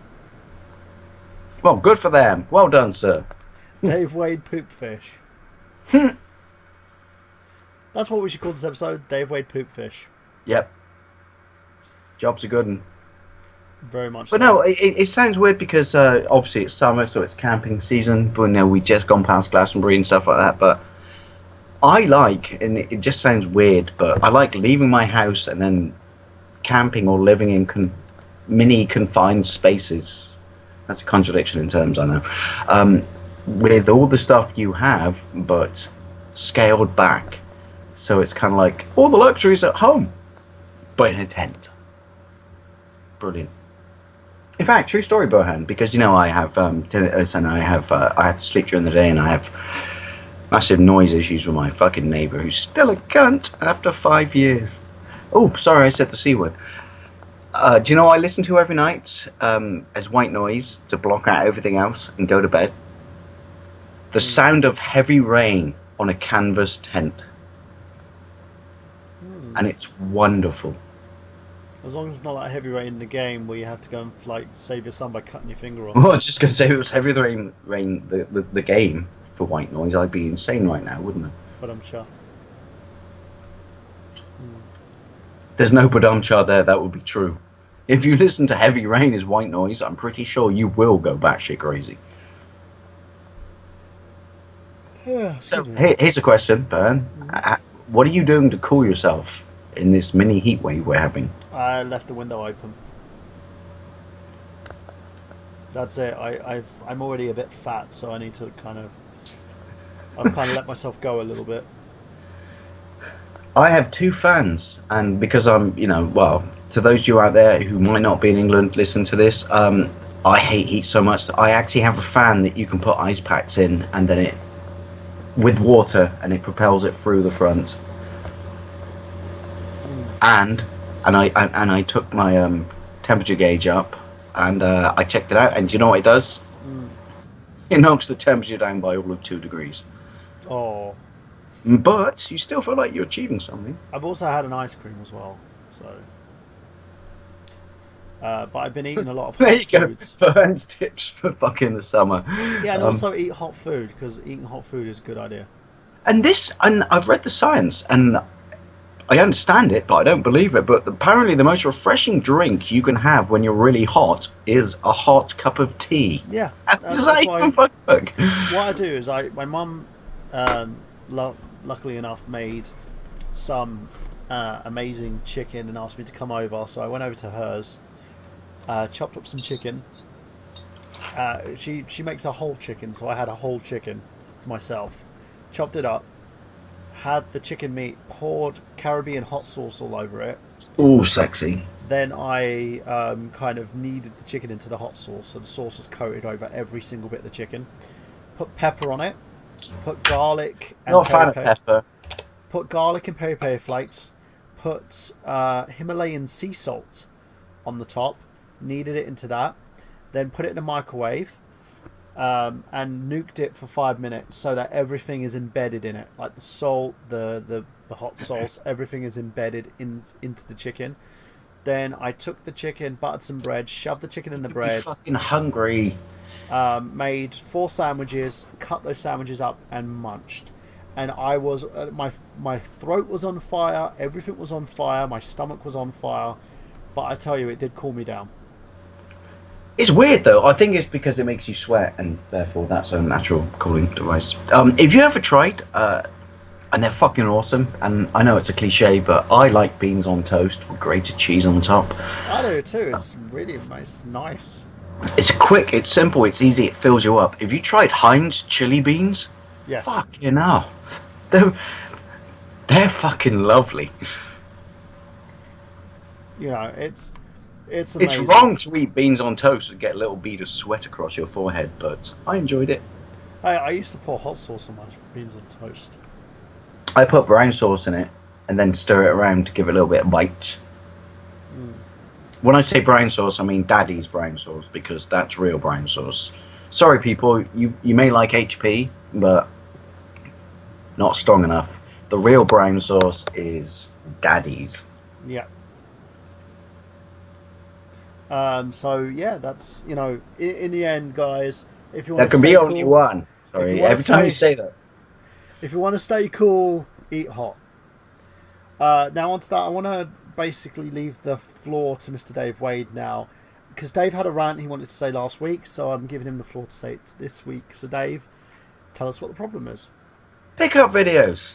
Well, good for them. Well done, sir. Dave Wade Poop Fish. That's what we should call this episode, Dave Wade Poop Fish. Yep. Job's a good one. Very much But so. no, it sounds weird because obviously it's summer, so it's camping season. But we just gone past Glastonbury and stuff like that. But I like, and it just sounds weird, but I like leaving my house and then camping or living in mini confined spaces That's a contradiction in terms, I know. With all the stuff you have, but scaled back. So it's kind of like all the luxuries at home, but in a tent. Brilliant. In fact, true story, Burhan, because you know I have tinnitus and I have to sleep during the day, and I have massive noise issues with my fucking neighbour, who's still a cunt after 5 years. Oh, sorry, I said the c word. Do you know what I listen to every night as white noise to block out everything else and go to bed? The sound of heavy rain on a canvas tent, and it's wonderful. As long as it's not like heavy rain in the game where you have to go and like save your son by cutting your finger off. Well, I was just going to say, if it was heavy rain the game for white noise, I'd be insane right now, wouldn't I? But I'm sure. There's no badum there, that would be true. If you listen to heavy rain as white noise, I'm pretty sure you will go batshit crazy. Yeah, So here's a question, Bern. What are you doing to cool yourself in this mini heat wave we're having? I left the window open. That's it. I'm already a bit fat, so I need to I've kind of let myself go a little bit. I have two fans, and because I'm, well, to those of you out there who might not be in England, listen to this. I hate heat so much that I actually have a fan that you can put ice packs in, and then it with water, and it propels it through the front. And I took my temperature gauge up, and I checked it out, and do you know what it does? It knocks the temperature down by all of 2 degrees. Oh. But you still feel like you're achieving something. I've also had an ice cream as well, so. But I've been eating a lot of hot foods. Burns tips for fucking the summer. Yeah, and also eat hot food, because eating hot food is a good idea. And I've read the science, and I understand it, but I don't believe it. But apparently, the most refreshing drink you can have when you're really hot is a hot cup of tea. Yeah, Does that even fucking work? What I do is my mum, luckily enough, made some amazing chicken and asked me to come over. So I went over to hers, chopped up some chicken. She makes a whole chicken, so I had a whole chicken to myself. Chopped it up, had the chicken meat, poured Caribbean hot sauce all over it. Ooh, sexy. Then I kind of kneaded the chicken into the hot sauce, so the sauce is coated over every single bit of the chicken. Put pepper on it. Put garlic and Not a fan of pepper. Put garlic and peri flakes. Put Himalayan sea salt on the top. Kneaded it into that. Then put it in a microwave. And nuked it for 5 minutes so that everything is embedded in it, like the salt, the hot sauce, everything is embedded into the chicken. Then I took the chicken, buttered some bread, shoved the chicken in the bread. I'm fucking hungry. Made 4 sandwiches, cut those sandwiches up, and munched. And I was my throat was on fire, everything was on fire, my stomach was on fire, but I tell you, it did cool me down. It's weird though. I think it's because it makes you sweat, and therefore that's a natural cooling device. If you ever tried, and they're fucking awesome, and I know it's a cliche, but I like beans on toast with grated cheese on top. I do too. It's really nice. It's quick, it's simple, it's easy, it fills you up. If you tried Heinz chili beans, yes, fucking hell, they're fucking lovely. You know, it's amazing. It's wrong to eat beans on toast and get a little bead of sweat across your forehead, but I enjoyed it. I used to pour hot sauce on my beans on toast. I put brown sauce in it and then stir it around to give it a little bit of bite. When I say brown sauce, I mean Daddy's brown sauce, because that's real brown sauce. Sorry, people, you may like HP, but not strong enough. The real brown sauce is Daddy's. Yeah. So yeah, that's, in the end, guys, if you want to stay cool, only one. Sorry, every time you say that. If you want to stay cool, eat hot. Now onto that, I want to basically leave the floor to Mr. Dave Wade now, because Dave had a rant he wanted to say last week, so I'm giving him the floor to say it this week. So Dave, tell us what the problem is. Pick up videos.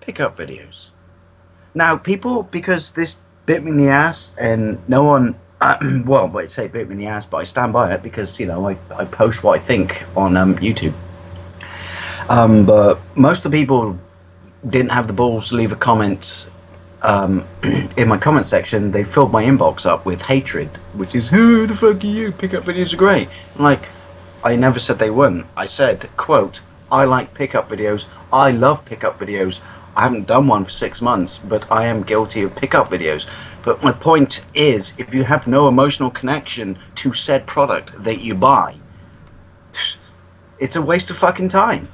Pick up videos. Now, people, because this bit me in the ass, and no one Well, but say bit me in the ass, but I stand by it because I post what I think on YouTube. But most of the people didn't have the balls to leave a comment in my comment section. They filled my inbox up with hatred, which is, who the fuck are you? Pickup videos are great. I'm like, I never said they weren't. I said, quote, I like pickup videos. I love pickup videos. I haven't done one for 6 months, but I am guilty of pickup videos. But my point is, if you have no emotional connection to said product that you buy, it's a waste of fucking time.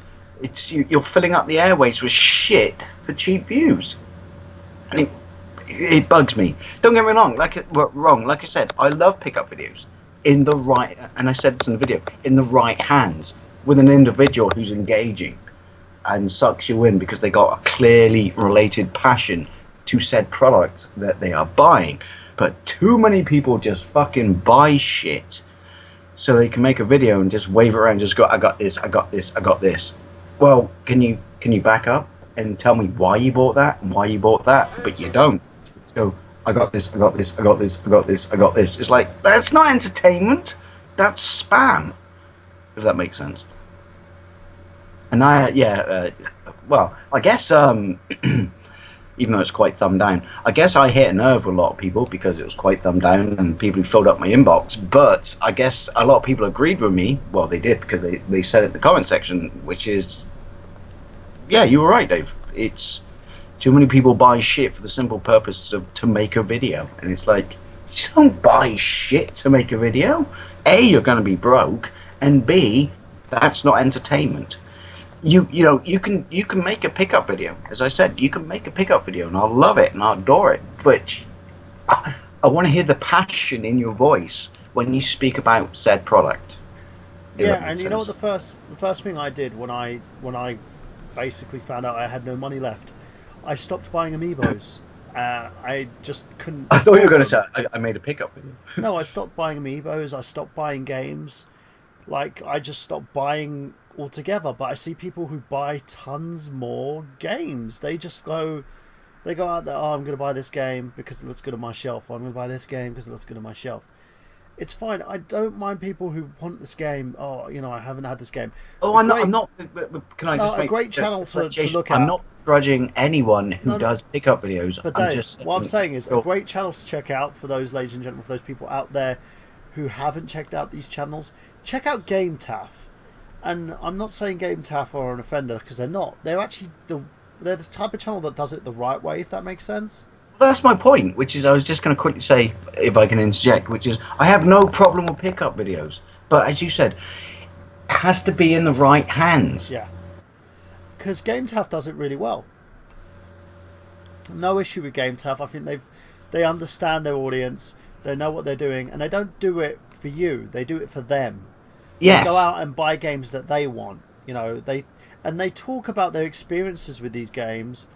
You're filling up the airways with shit for cheap views. And it bugs me. Don't get me wrong. Like I said, I love pickup videos in the right, and I said this in the video, in the right hands with an individual who's engaging and sucks you in because they got a clearly related passion to said product that they are buying. But too many people just fucking buy shit so they can make a video and just wave it around, just go, I got this, I got this, I got this. Well, can you back up and tell me why you bought that and why you bought that? But you don't. So I got this, I got this, I got this, I got this, I got this. It's like, that's not entertainment. That's spam. If that makes sense. And well, I guess even though it's quite thumbed down, I guess I hit a nerve with a lot of people because it was quite thumbed down and people who filled up my inbox. But I guess a lot of people agreed with me. Well, they did because they said it in the comment section, which is, yeah, you were right, Dave. It's too many people buy shit for the simple purpose to make a video. And it's like, you don't buy shit to make a video. A, you're going to be broke. And B, that's not entertainment. You can make a pickup video. As I said, you can make a pickup video and I'll love it and I'll adore it. But I want to hear the passion in your voice when you speak about said product. Yeah, and you know what the first thing I did when I basically found out I had no money left, I stopped buying amiibos. I just couldn't. I thought you were going to say I made a pickup video. No, I stopped buying amiibos. I stopped buying games. Like, I just stopped buying altogether. But I see people who buy tons more games. They go out there, oh, I'm going to buy this game because it looks good on my shelf. Or I'm going to buy this game because it looks good on my shelf. It's fine. I don't mind people who want this game. Oh, I haven't had this game. Oh, I'm not. Can I just make a great channel to look at? I'm not grudging anyone who does pickup videos. But Dave, what I'm saying is a great channel to check out for those, ladies and gentlemen, for those people out there who haven't checked out these channels. Check out Game Taff. And I'm not saying Game Taff are an offender because they're not. They're actually they're the type of channel that does it the right way, if that makes sense. That's my point, which is I was just going to quickly say, if I can interject, which is I have no problem with pickup videos. But as you said, it has to be in the right hands. Yeah. Because Game Taff does it really well. No issue with Game Taff. I think they understand their audience. They know what they're doing. And they don't do it for you. They do it for them. Yes. They go out and buy games that they want. They talk about their experiences with these games.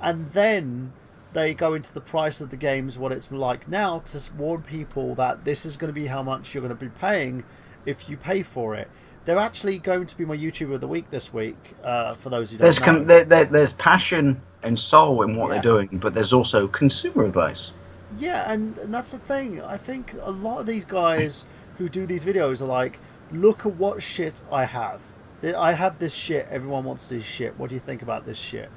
And then they go into the price of the games, what it's like now, to warn people that this is going to be how much you're going to be paying if you pay for it. They're actually going to be my YouTuber of the week this week, for those who don't know. There's passion and soul in what they're doing, but there's also consumer advice. Yeah, and that's the thing. I think a lot of these guys who do these videos are like, look at what shit I have. I have this shit. Everyone wants this shit. What do you think about this shit?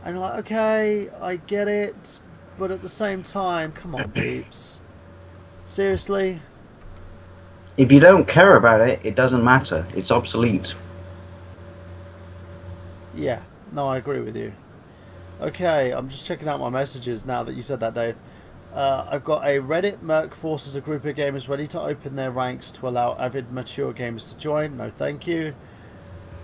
And you're like, okay, I get it, but at the same time, come on, peeps. Seriously? If you don't care about it, it doesn't matter. It's obsolete. Yeah, no, I agree with you. Okay, I'm just checking out my messages now that you said that, Dave. I've got a Reddit Merc forces a group of gamers ready to open their ranks to allow avid, mature gamers to join. No, thank you.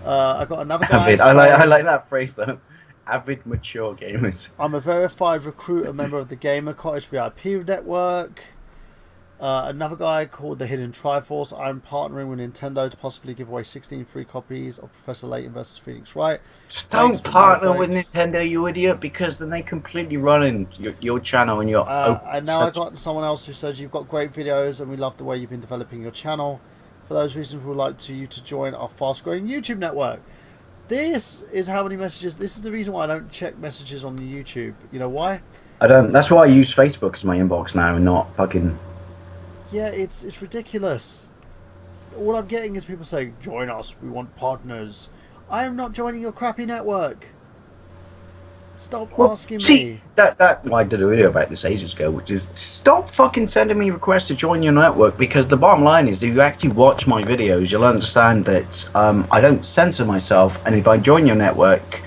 I've got another guy. Avid. I like that phrase, though. Avid, mature gamers. I'm a verified recruiter member of the Gamer Cottage VIP network. Another guy called the Hidden Triforce. I'm partnering with Nintendo to possibly give away 16 free copies of Professor Layton vs. Phoenix Wright. Don't partner with Nintendo, you idiot, because then they completely run your channel and your... and now I got someone else who says you've got great videos and we love the way you've been developing your channel. For those reasons, we would like you to join our fast-growing YouTube network. This is how many messages... This is the reason why I don't check messages on YouTube. You know why? I don't. That's why I use Facebook as my inbox now and not fucking Yeah, it's ridiculous. All I'm getting is people saying, "Join us. We want partners." I am not joining your crappy network. Stop Well, asking see, me. that well, I did a video about this ages ago, which is stop fucking sending me requests to join your network, because the bottom line is, if you actually watch my videos, you'll understand that I don't censor myself, and if I join your network,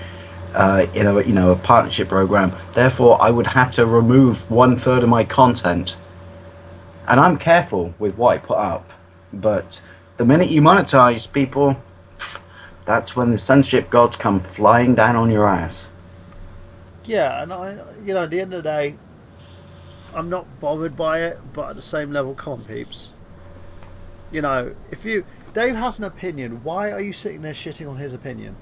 a partnership program, therefore I would have to remove 1/3 of my content, and I'm careful with what I put up. But the minute you monetize people, that's when the censorship gods come flying down on your ass. Yeah, and at the end of the day, I'm not bothered by it, but at the same level, come on, peeps. If Dave has an opinion, why are you sitting there shitting on his opinion?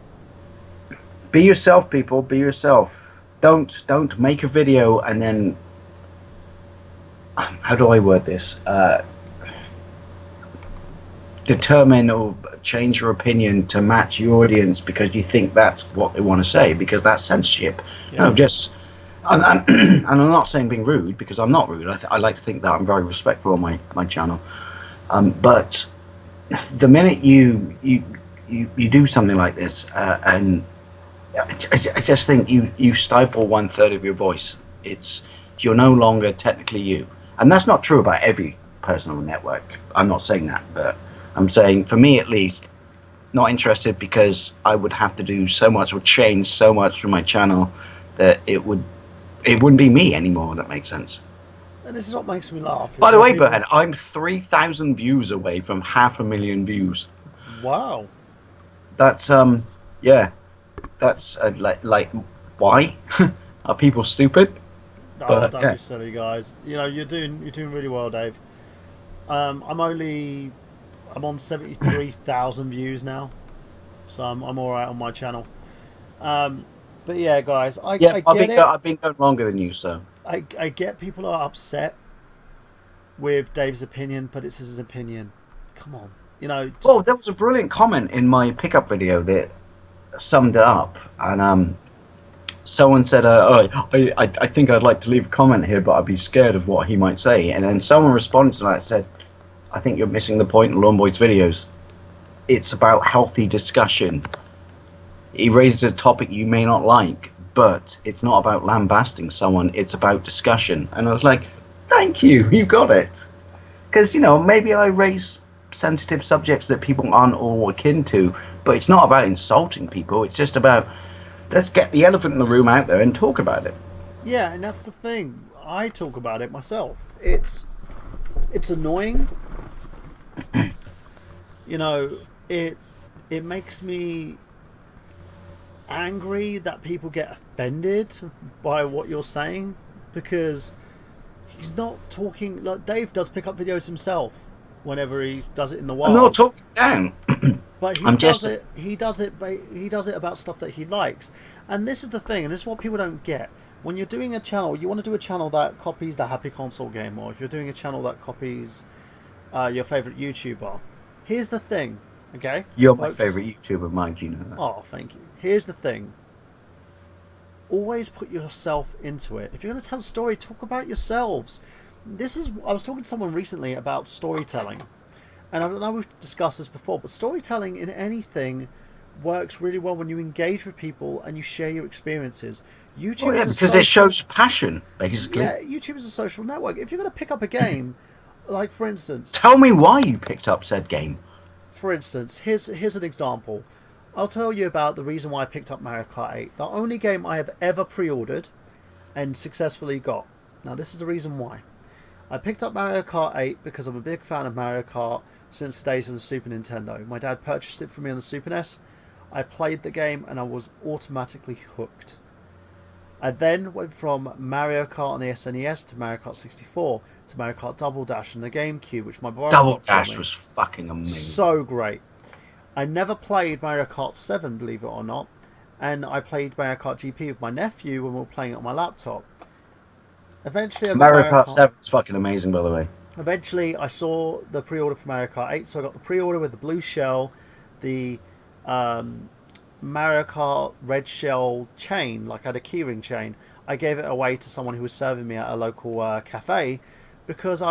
Be yourself, people. Be yourself. Don't make a video and then, how do I word this? Determine or change your opinion to match your audience because you think that's what they want to say, because that's censorship. Yeah. No, just and I'm not saying being rude, because I'm not rude. I like to think that I'm very respectful on my channel. But the minute you do something like this, and I just think you stifle 1/3 of your voice. You're no longer technically you, and that's not true about every personal network. I'm not saying that, but I'm saying, for me at least, not interested, because I would have to do so much or change so much from my channel that it wouldn't be me anymore. That makes sense. And this is what makes me laugh, is By the when way, people. Burhan, I'm 3,000 views away from 500,000 views. Wow. That's yeah, that's like why are people stupid? Oh, But don't yeah. be silly, guys. You're doing really well, Dave. I'm on 73,000 views now, so I'm all right on my channel. Um, but yeah, guys, Yeah, I get it. I've been going longer than you, so. I get people are upset with Dave's opinion, but it's his opinion. Come on, just Oh, there was a brilliant comment in my pickup video that summed it up, and someone said, "Oh, I think I'd like to leave a comment here, but I'd be scared of what he might say." And then someone responded to that and said, "I think you're missing the point in Longboy's videos. It's about healthy discussion. He raises a topic you may not like, but it's not about lambasting someone. It's about discussion." And I was like, "Thank you, you got it." Because, maybe I raise sensitive subjects that people aren't all akin to, but it's not about insulting people. It's just about, let's get the elephant in the room out there and talk about it. yeah, and that's the thing. I talk about it myself. It's annoying. You know, it it makes me angry that people get offended by what you're saying, because he's not talking like Dave does pick up videos himself whenever he does it in the I'm not wild. talking down. But he I'm does just, it. He does it about stuff that he likes, and this is the thing, and this is what people don't get. When you're doing a channel, you want to do a channel that copies the Happy Console game, or if you're doing a channel that copies your favorite YouTuber. Here's the thing, okay, you're my folks. favorite YouTuber, mind you know that. Oh, thank you. Here's the thing. Always put yourself into it. If you're going to tell a story, talk about yourselves. I was talking to someone recently about storytelling, and I know we've discussed this before, but storytelling in anything works really well when you engage with people and you share your experiences. Oh YouTube yeah, is a because it social, shows passion, basically. yeah, YouTube is a social network. If you're going to pick up a game, like Tell me why you picked up said game. for instance, here's an example. I'll tell you about the reason why I picked up Mario Kart 8, the only game I have ever pre-ordered and successfully got. Now, this is the reason why. I picked up Mario Kart 8 because I'm a big fan of Mario Kart since the days of the Super Nintendo. My dad purchased it for me on the Super NES. I played the game and I was automatically hooked. I then went from Mario Kart on the SNES to Mario Kart 64 to Mario Kart Double Dash on the GameCube, which my brother Double got for Dash me. was fucking amazing. So great. I never played Mario Kart 7, believe it or not, and I played Mario Kart GP with my nephew when we were playing it on my laptop. Eventually, I got Mario Mario Kart Kart. 7 is fucking amazing, by the way. Eventually, I saw the pre-order for Mario Kart 8, so I got the pre-order with the blue shell, the Mario Kart red shell chain, like I had a keyring chain. I gave it away to someone who was serving me at a local cafe because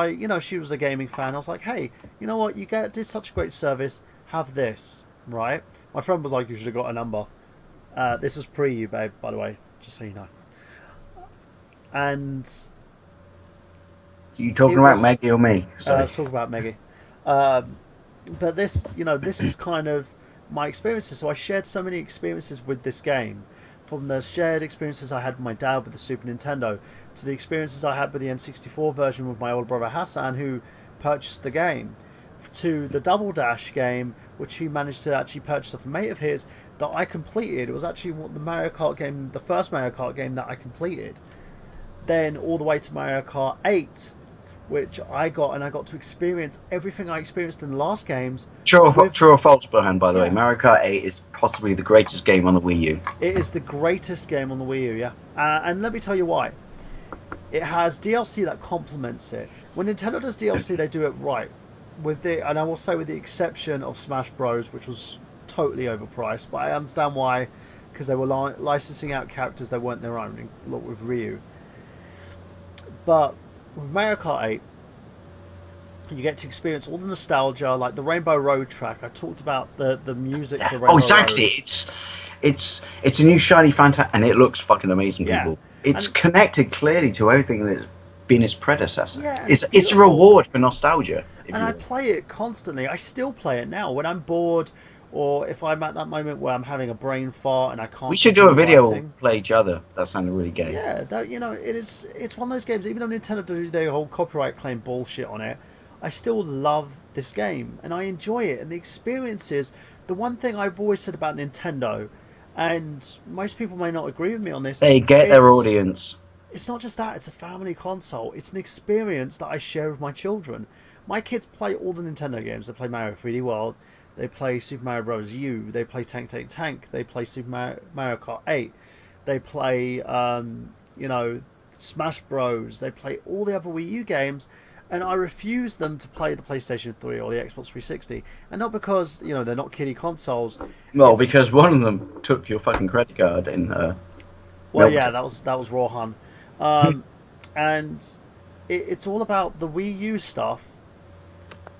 she was a gaming fan. I was like, hey, you know what? Did such a great service. Have this, right? My friend was like, you should have got a number. This was pre you, babe, by the way, just so you know. And You talking about Maggie or me? let's talk about Maggie. But this is kind of my experiences. So I shared so many experiences with this game, from the shared experiences I had with my dad with the Super Nintendo, to the experiences I had with the N64 version with my older brother Hassan, who purchased the game, to the Double Dash game, which he managed to actually purchase off a mate of his that I completed. It was actually the Mario Kart game, the first Mario Kart game that I completed. Then all the way to Mario Kart 8, which I got, and I got to experience everything I experienced in the last games. True or false, Burhan, by the way. Yeah. Mario Kart 8 is possibly the greatest game on the Wii U. It is the greatest game on the Wii U, yeah. And let me tell you why. It has DLC that complements it. When Nintendo does DLC, they do it right. And I will say with the exception of Smash Bros, which was totally overpriced, but I understand why, because they were licensing out characters that weren't their own, like with Ryu. But with Mario Kart 8, you get to experience all the nostalgia, like the Rainbow Road track. I talked about the music for Rainbow exactly. Road. It's a new shiny Fanta, and it looks fucking amazing, Yeah. people. It's connected clearly to everything that's been its predecessor. Yeah, it's a reward for nostalgia. And I play it constantly. I still play it now when I'm bored, or if I'm at that moment where I'm having a brain fart and I can't. We should do a video writing. Play each other. That sounded really gay. Yeah, it's one of those games. Even though Nintendo do their whole copyright claim bullshit on it, I still love this game and I enjoy it. And the experiences. The one thing I've always said about Nintendo, and most people may not agree with me on this, they get their audience. It's not just that. It's a family console. It's an experience that I share with my children. My kids play all the Nintendo games. They play Mario 3D World. They play Super Mario Bros. U. They play Tank Tank Tank. They play Super Mario Kart 8. They play, Smash Bros. They play all the other Wii U games. And I refuse them to play the PlayStation 3 or the Xbox 360. And not because, they're not kiddie consoles. Well, because one of them took your fucking credit card in... Well, yeah, that was Burhan. And it's all about the Wii U stuff.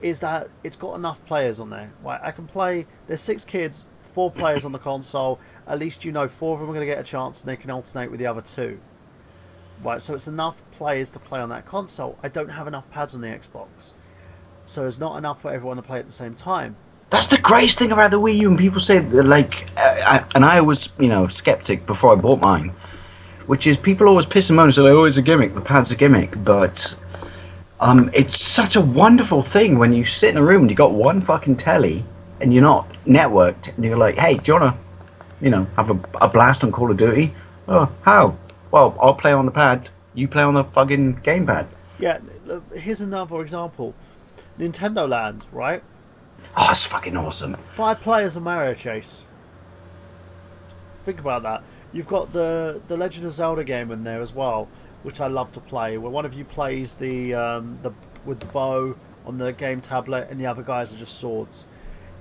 Is that it's got enough players on there. Right, I can play. There's 6 kids, 4 players on the console. At least 4 of them are going to get a chance, and they can alternate with the other 2. Right, so it's enough players to play on that console. I don't have enough pads on the Xbox, so there's not enough for everyone to play at the same time. That's the greatest thing about the Wii U, and people say and I was skeptic before I bought mine, which is people always piss and moan and say, "Oh, it's a gimmick. The pad's a gimmick," but. It's such a wonderful thing when you sit in a room and you got one fucking telly and you're not networked and you're like, hey, do you want to, have a blast on Call of Duty? Oh, how? Well, I'll play on the pad. You play on the fucking gamepad. Yeah, here's another example. Nintendo Land, right? Oh, it's fucking awesome. 5 players of Mario Chase. Think about that. You've got the Legend of Zelda game in there as well, which I love to play, where one of you plays the with the bow on the game tablet and the other guys are just swords.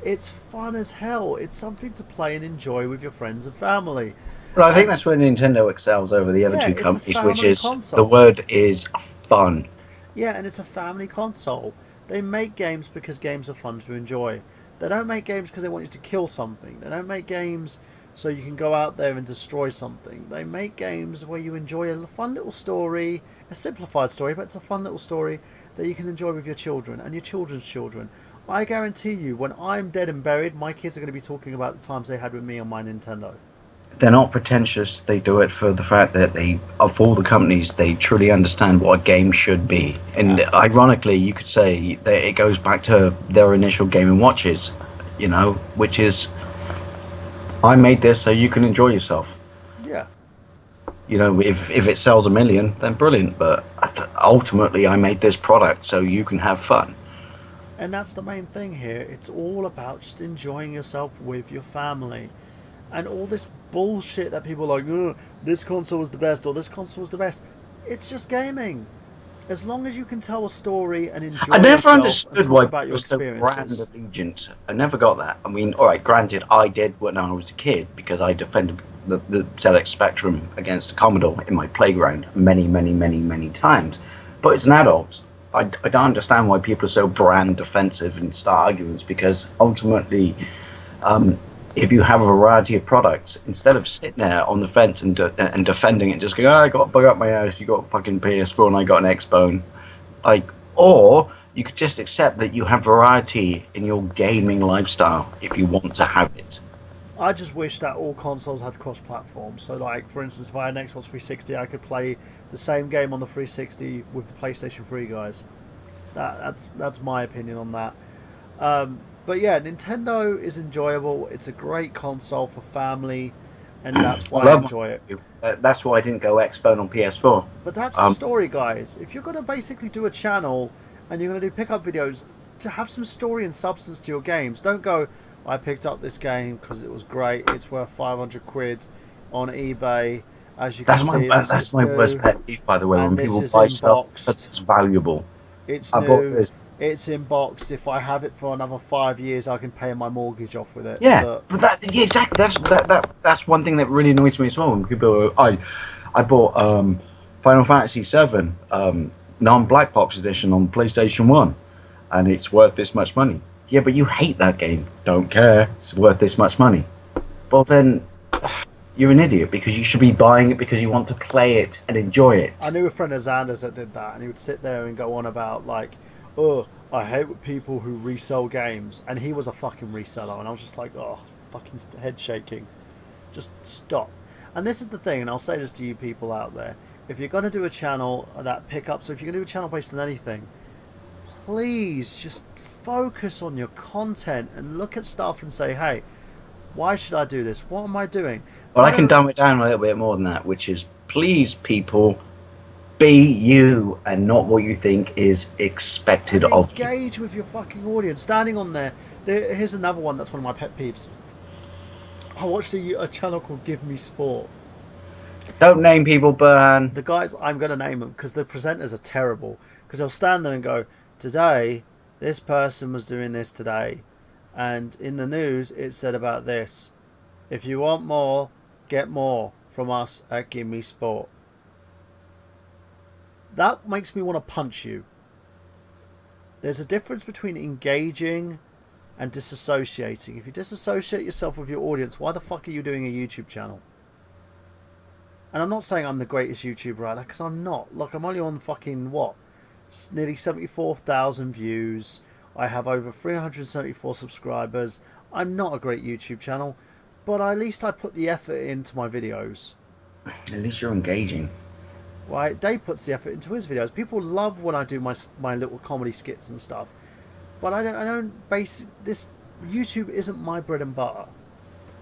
It's fun as hell. It's something to play and enjoy with your friends and family. Well, I think that's where Nintendo excels over the other two companies, which is console. The word is fun. Yeah, and it's a family console. They make games because games are fun to enjoy. They don't make games because they want you to kill something. They don't make games so you can go out there and destroy something. They make games where you enjoy a fun little story, a simplified story, but it's a fun little story that you can enjoy with your children and your children's children. I guarantee you, when I'm dead and buried, my kids are going to be talking about the times they had with me on my Nintendo. They're not pretentious. They do it for the fact that of all the companies, they truly understand what a game should be. And ironically, you could say that it goes back to their initial Game & Watches, which is, I made this so you can enjoy yourself. Yeah. If it sells 1 million, then brilliant. But ultimately, I made this product so you can have fun. And that's the main thing here. It's all about just enjoying yourself with your family. And all this bullshit that people are like, oh, this console was the best or this console was the best. It's just gaming. As long as you can tell a story and enjoy I never yourself understood and why talk about your so experiences. brand allegiant. I never got that. I mean, all right, granted, I did when I was a kid because I defended the ZX Spectrum against the Commodore in my playground many, many, many, many times. But as an adult, I don't understand why people are so brand defensive and start arguments, because ultimately, if you have a variety of products, instead of sitting there on the fence and defending it, just going, oh, I got a bug up my ass, you got a fucking PS4 and I got an Xbone, like, or you could just accept that you have variety in your gaming lifestyle if you want to have it. I just wish that all consoles had cross-platform. So, like, for instance, if I had an Xbox 360, I could play the same game on the 360 with the PlayStation 3 guys. That's my opinion on that. But yeah, Nintendo is enjoyable. It's a great console for family, and that's why I enjoy it. That's why I didn't go Xbone on PS4. But that's the story, guys. If you're going to basically do a channel and you're going to do pickup videos, to have some story and substance to your games, don't go, I picked up this game because it was great. It's worth 500 quid on eBay. As you can see, that's my worst pet peeve, by the way, when people buy stuff that's valuable. It's new. It's in box. If I have it for another 5 years, I can pay my mortgage off with it. Yeah, but exactly. That's one thing that really annoys me as well. When people, I bought Final Fantasy VII non-black box edition on PlayStation 1, and it's worth this much money. Yeah, but you hate that game. Don't care. It's worth this much money. Well, then you're an idiot, because you should be buying it because you want to play it and enjoy it. I knew a friend of Xander's that did that, and he would sit there and go on about, like, oh, I hate people who resell games. And he was a fucking reseller, and I was just like, oh, fucking head shaking. Just stop. And this is the thing, and I'll say this to you people out there. If you're going to do a channel that pickups, so if you're going to do a channel based on anything, please just focus on your content and look at stuff and say, hey, why should I do this? What am I doing? Well, I can dumb it down a little bit more than that, which is, please, people, be you and not what you think is expected of you. Engage with your fucking audience. Standing on there. Here's another one that's one of my pet peeves. I watched a channel called Give Me Sport. Don't name people, Burhan. The guys, I'm going to name them because the presenters are terrible. Because they'll stand there and go, today, this person was doing this today. And in the news, it said about this. If you want more, get more from us at Give Me Sport. That makes me want to punch you. There's a difference between engaging and disassociating. If you disassociate yourself with your audience, why the fuck are you doing a YouTube channel? And I'm not saying I'm the greatest YouTuber out there, because I'm not. Look, I'm only on fucking, what? Nearly 74,000 views. I have over 374 subscribers. I'm not a great YouTube channel, but at least I put the effort into my videos. At least you're engaging. Right? Dave puts the effort into his videos. People love when I do my little comedy skits and stuff. But I don't base this. YouTube isn't my bread and butter.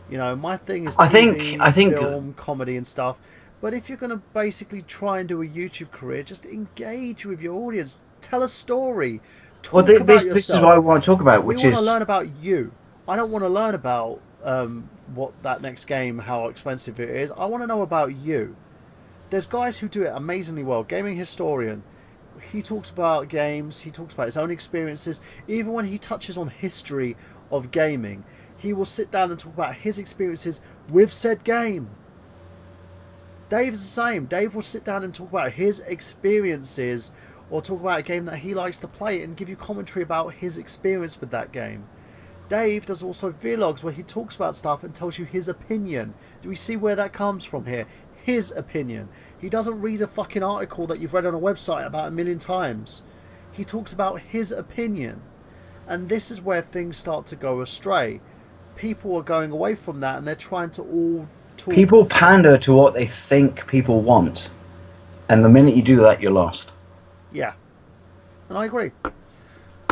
You know, my thing is TV, I think film, comedy and stuff. But if you're going to basically try and do a YouTube career, just engage with your audience. Tell a story. Talk about yourself. This is what I want to talk about, which is... We want to learn about you. I don't want to learn about what that next game, how expensive it is. I want to know about you. There's guys who do it amazingly well. Gaming Historian. He talks about games. He talks about his own experiences. Even when he touches on history of gaming, he will sit down and talk about his experiences with said game. Dave's the same. Dave will sit down and talk about his experiences, or talk about a game that he likes to play and give you commentary about his experience with that game. Dave does also vlogs where he talks about stuff and tells you his opinion. Do we see where that comes from here? His opinion. He doesn't read a fucking article that you've read on a website about 1,000,000 times. He talks about his opinion. And this is where things start to go astray. People are going away from that, and they're trying to all talk. People pander to what they think people want. And the minute you do that, you're lost. Yeah. And I agree.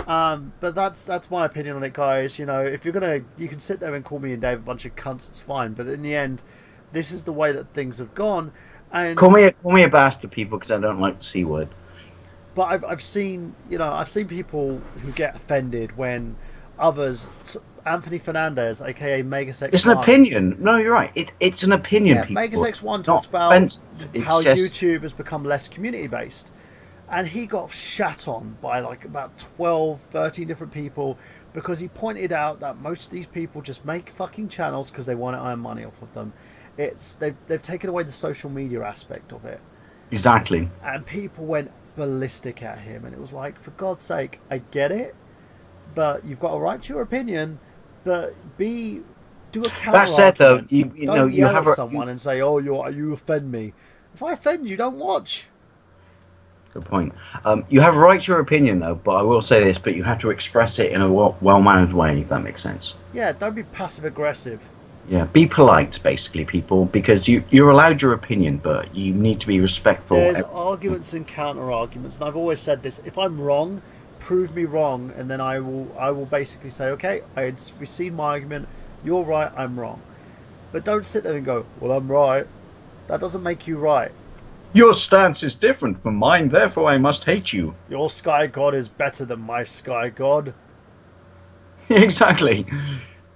But that's my opinion on it, guys. You know, if you're gonna, you can sit there and call me and Dave a bunch of cunts, it's fine. But in the end, this is the way that things have gone. And call me a bastard, people, because I don't like the C word. But I've seen, you know, I've seen people who get offended when others, Anthony Fernandez, aka Megasex1. It's an opinion. No, you're right. It's an opinion. Yeah, Megasex1 talked about how YouTube has become less community based. And he got shat on by like about 12, 13 different people because he pointed out that most of these people just make fucking channels because they want to earn money off of them. They've taken away the social media aspect of it. Exactly. And people went ballistic at him, and it was like, for God's sake, I get it, but you've got a right to your opinion, but do a That counter said, though, argument. you know Don't you yell have at a someone and say, "Oh, you offend me." If I offend you, don't watch. good point. You have a right to your opinion, though. But I will say this: but you have to express it in a well-mannered way, if that makes sense. Yeah, don't be passive aggressive. Yeah, be polite, basically, people, because you're allowed your opinion, but you need to be respectful. There's arguments and counter arguments, and I've always said this: if I'm wrong, prove me wrong, and then I will basically say, okay, I received my argument. You're right, I'm wrong. But don't sit there and go, well, I'm right. That doesn't make you right. Your stance is different from mine, therefore I must hate you. Your sky god is better than my sky god. Exactly.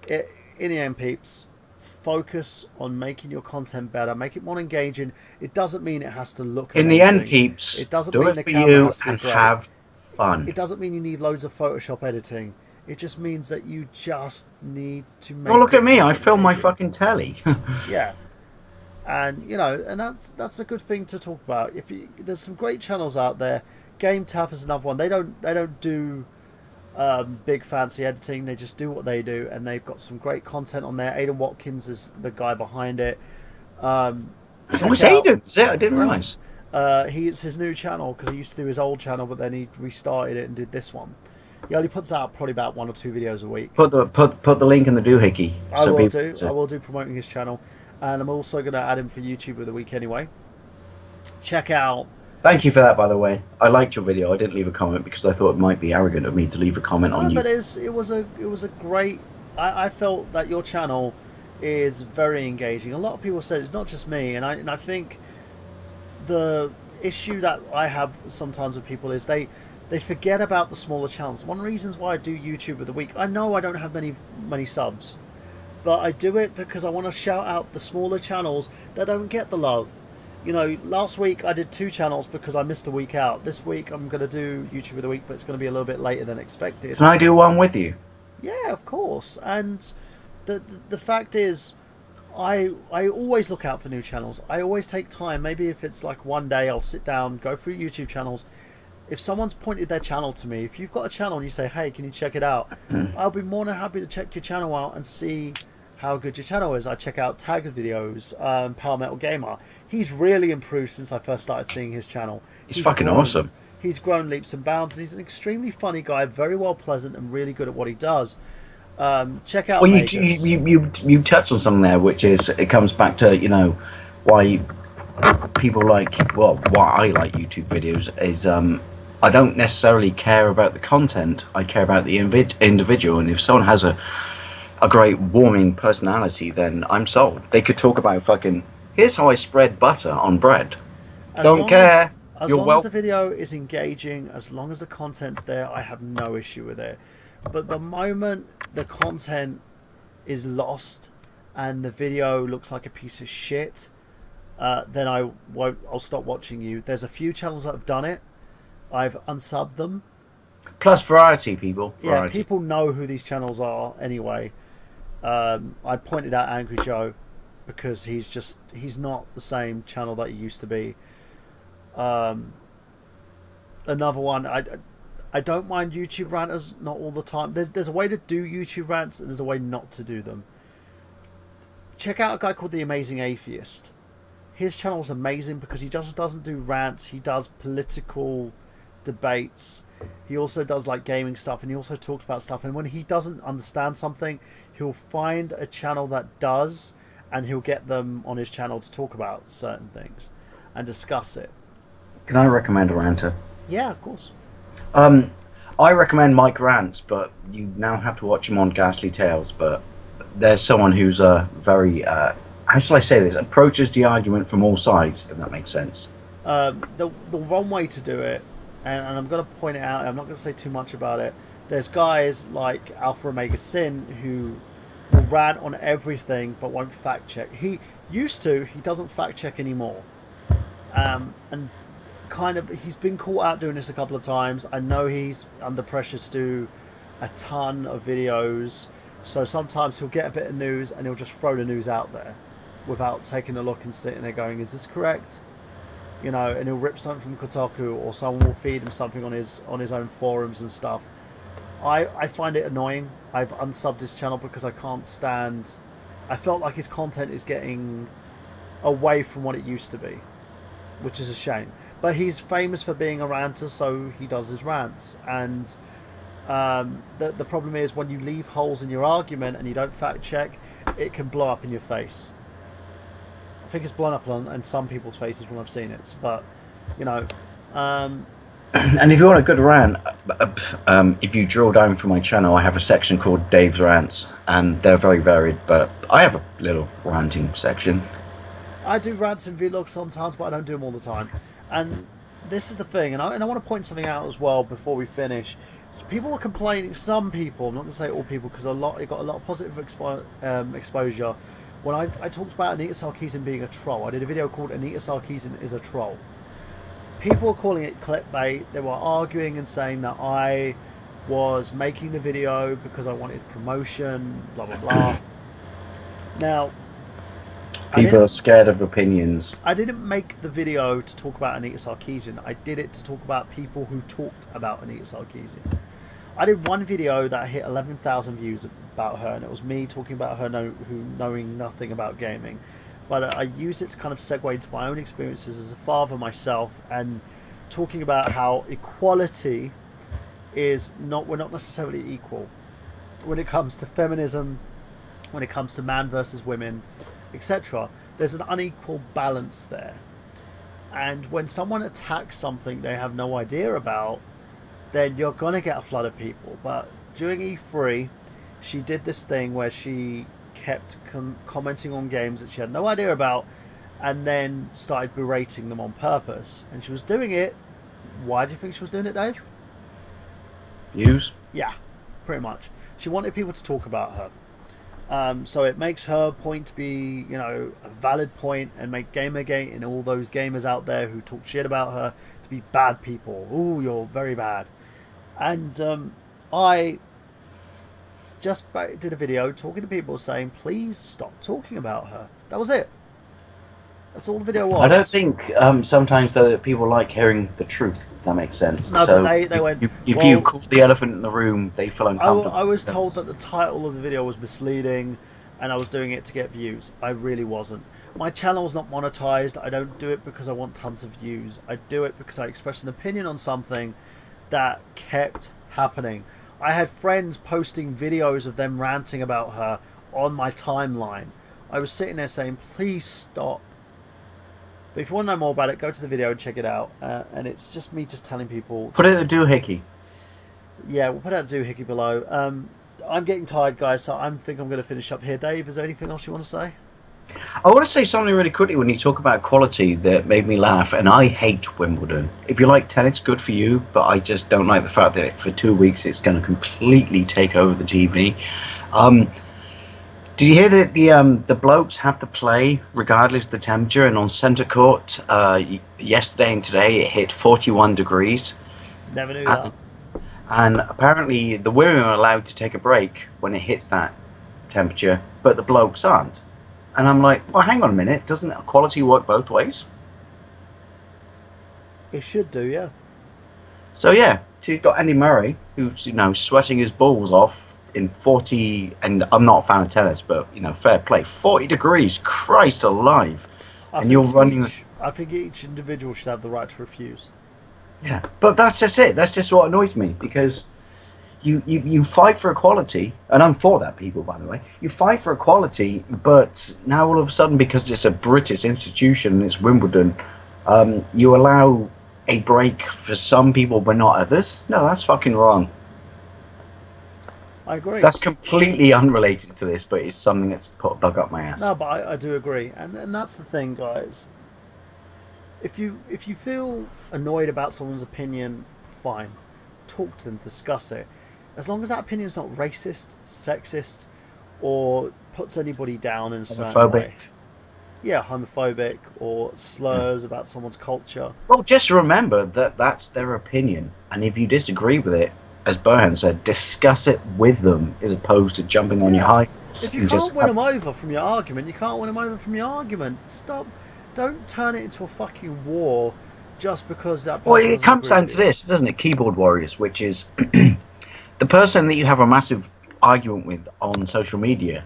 In the end, peeps, focus on making your content better. Make it more engaging. It doesn't mean it has to look In amazing. the end, peeps, It doesn't do mean it the for camera you has to be and great. have fun. It doesn't mean you need loads of Photoshop editing. It just means that you just need to make. Oh, look at me! I content film my engaging. fucking telly. Yeah, and and that's a good thing to talk about. There's some great channels out there. Game Tough is another one. They don't do big fancy editing. They just do what they do, and they've got some great content on there. Aidan Watkins is the guy behind it. What's Aidan? Is it? I didn't realise. It's his new channel because he used to do his old channel, but then he restarted it and did this one. He only puts out probably about 1 or 2 videos a week. Put the link in the doohickey. I will do promoting his channel, and I'm also going to add him for YouTube of the week anyway. Check out. Thank you for that, by the way. I liked your video. I didn't leave a comment because I thought it might be arrogant of me to leave a comment on you. But it was a great. I felt that your channel is very engaging. A lot of people said it's not just me, and I think the issue that I have sometimes with people is they forget about the smaller channels. One of the reasons why I do YouTube of the week, I know I don't have many subs, but I do it because I want to shout out the smaller channels that don't get the love. Last week I did 2 channels because I missed a week out. This week I'm going to do YouTube of the week, but it's going to be a little bit later than expected. Can I do one with you? Yeah, of course. And the fact is, I always look out for new channels. I always take time. Maybe if it's like one day, I'll sit down, go through YouTube channels. If someone's pointed their channel to me, if you've got a channel and you say, hey, can you check it out? I'll be more than happy to check your channel out and see how good your channel is. I check out Tag's videos, Power Metal Gamer. He's really improved since I first started seeing his channel. He's fucking awesome. He's grown leaps and bounds, and he's an extremely funny guy, very well pleasant, and really good at what he does. Check out. Well, you touched on something there, which is it comes back to why people like why I like YouTube videos is I don't necessarily care about the content. I care about the individual, and if someone has a great warming personality, then I'm sold. They could talk about fucking here's how I spread butter on bread. Don't care. As long as the video is engaging, as long as the content's there, I have no issue with it. But the moment the content is lost and the video looks like a piece of shit, then I'll stop watching you. There's a few channels that have done it. I've unsubbed them. Plus variety, people. Variety. Yeah, people know who these channels are anyway. I pointed out Angry Joe because he's not the same channel that he used to be. Another one, I don't mind YouTube ranters, not all the time. There's a way to do YouTube rants and there's a way not to do them. Check out a guy called The Amazing Atheist. His channel is amazing because he just doesn't do rants. He does political debates. He also does like gaming stuff, and he also talks about stuff. And when he doesn't understand something, he'll find a channel that does, and he'll get them on his channel to talk about certain things and discuss it. Can I recommend a ranter? Yeah, of course. I recommend Mike Rants, but you now have to watch him on Ghastly Tales. But there's someone who's very, how shall I say this, approaches the argument from all sides, if that makes sense. The one way to do it, and I'm going to point it out, I'm not going to say too much about it, there's guys like Alpha Omega Sin who will rant on everything but won't fact check. He used to, he doesn't fact check anymore. And kind of, he's been caught out doing this a couple of times. I know he's under pressure to do a ton of videos, so sometimes he'll get a bit of news and he'll just throw the news out there without taking a look and sitting there going, is this correct? you know, and he'll rip something from Kotaku, or someone will feed him something on his own forums and stuff. I find it annoying. I've unsubbed his channel because I can't stand. I felt like his content is getting away from what it used to be, which is a shame. But he's famous for being a ranter, so he does his rants. And the problem is when you leave holes in your argument and you don't fact check, it can blow up in your face. I think it's blown up in some people's faces when I've seen it. But, you know... and if you want a good rant, if you drill down from my channel, I have a section called Dave's Rants, and they're very varied, but I have a little ranting section. I do rants and vlogs sometimes, but I don't do them all the time. And this is the thing, and I want to point something out as well before we finish. So people were complaining, some people, I'm not going to say all people, because it got a lot of positive exposure. When I talked about Anita Sarkeesian being a troll, I did a video called Anita Sarkeesian is a Troll. People were calling it clickbait. They were arguing and saying that I was making the video because I wanted promotion, blah, blah, blah. Now... People are scared of opinions. I didn't make the video to talk about Anita Sarkeesian. I did it to talk about people who talked about Anita Sarkeesian. I did one video that hit 11,000 views about her, and it was me talking about her knowing nothing about gaming. But I used it to kind of segue into my own experiences as a father myself, and talking about how equality is we're not necessarily equal when it comes to feminism, when it comes to man versus women, etc. There's an unequal balance there, and when someone attacks something they have no idea about, then you're gonna get a flood of people. But during E3, she did this thing where she kept commenting on games that she had no idea about, and then started berating them on purpose. And she was doing it. Why do you think she was doing it, Dave? Views? Yeah, pretty much. She wanted people to talk about her. So it makes her point to be, you know, a valid point, and make Gamergate and all those gamers out there who talk shit about her to be bad people. Ooh, you're very bad. And I just did a video talking to people saying, please stop talking about her. That was it. That's all the video was. I don't think sometimes though that people like hearing the truth. If that makes sense. No, so but they went. If you call the elephant in the room, they feel uncomfortable. I was told that the title of the video was misleading, and I was doing it to get views. I really wasn't. My channel is not monetized. I don't do it because I want tons of views. I do it because I expressed an opinion on something that kept happening. I had friends posting videos of them ranting about her on my timeline. I was sitting there saying, please stop. But if you want to know more about it, go to the video and check it out. And it's just me just telling people... Put it in a doohickey. Yeah, we'll put it in a doohickey below. I'm getting tired, guys, so I think I'm going to finish up here. Dave, is there anything else you want to say? I want to say something really quickly when you talk about quality that made me laugh, and I hate Wimbledon. If you like tennis, good for you, but I just don't like the fact that for 2 weeks it's going to completely take over the TV. Did you hear that the blokes have to play regardless of the temperature? And on centre court, yesterday and today, it hit 41 degrees. Never knew that. And apparently the women are allowed to take a break when it hits that temperature, but the blokes aren't. And I'm like, well, hang on a minute. Doesn't equality work both ways? It should do, yeah. So yeah, so you've got Andy Murray, who's, you know, sweating his balls off in 40, and I'm not a fan of tennis, but, you know, fair play, 40 degrees, Christ alive. And you're running... I think each individual should have the right to refuse. Yeah, but that's just it. That's just what annoys me, because you fight for equality, and I'm for that, people, by the way. You fight for equality, but now all of a sudden, because it's a British institution and it's Wimbledon, you allow a break for some people but not others? No, that's fucking wrong. I agree. That's completely unrelated to this, but it's something that's put a bug up my ass. No, but I do agree, and that's the thing, guys. If you feel annoyed about someone's opinion, fine, talk to them, discuss it. As long as that opinion is not racist, sexist, or puts anybody down in a certain way. Yeah, homophobic or slurs about someone's culture. Well, just remember that that's their opinion, and if you disagree with it, as Burhan said, discuss it with them as opposed to jumping on your high. If you can't win them over from your argument, you can't win them over from your argument. Stop. don't turn it into a fucking war just because that Well, person it doesn't comes agree down with to you. this, doesn't it? Keyboard warriors, which is the person that you have a massive argument with on social media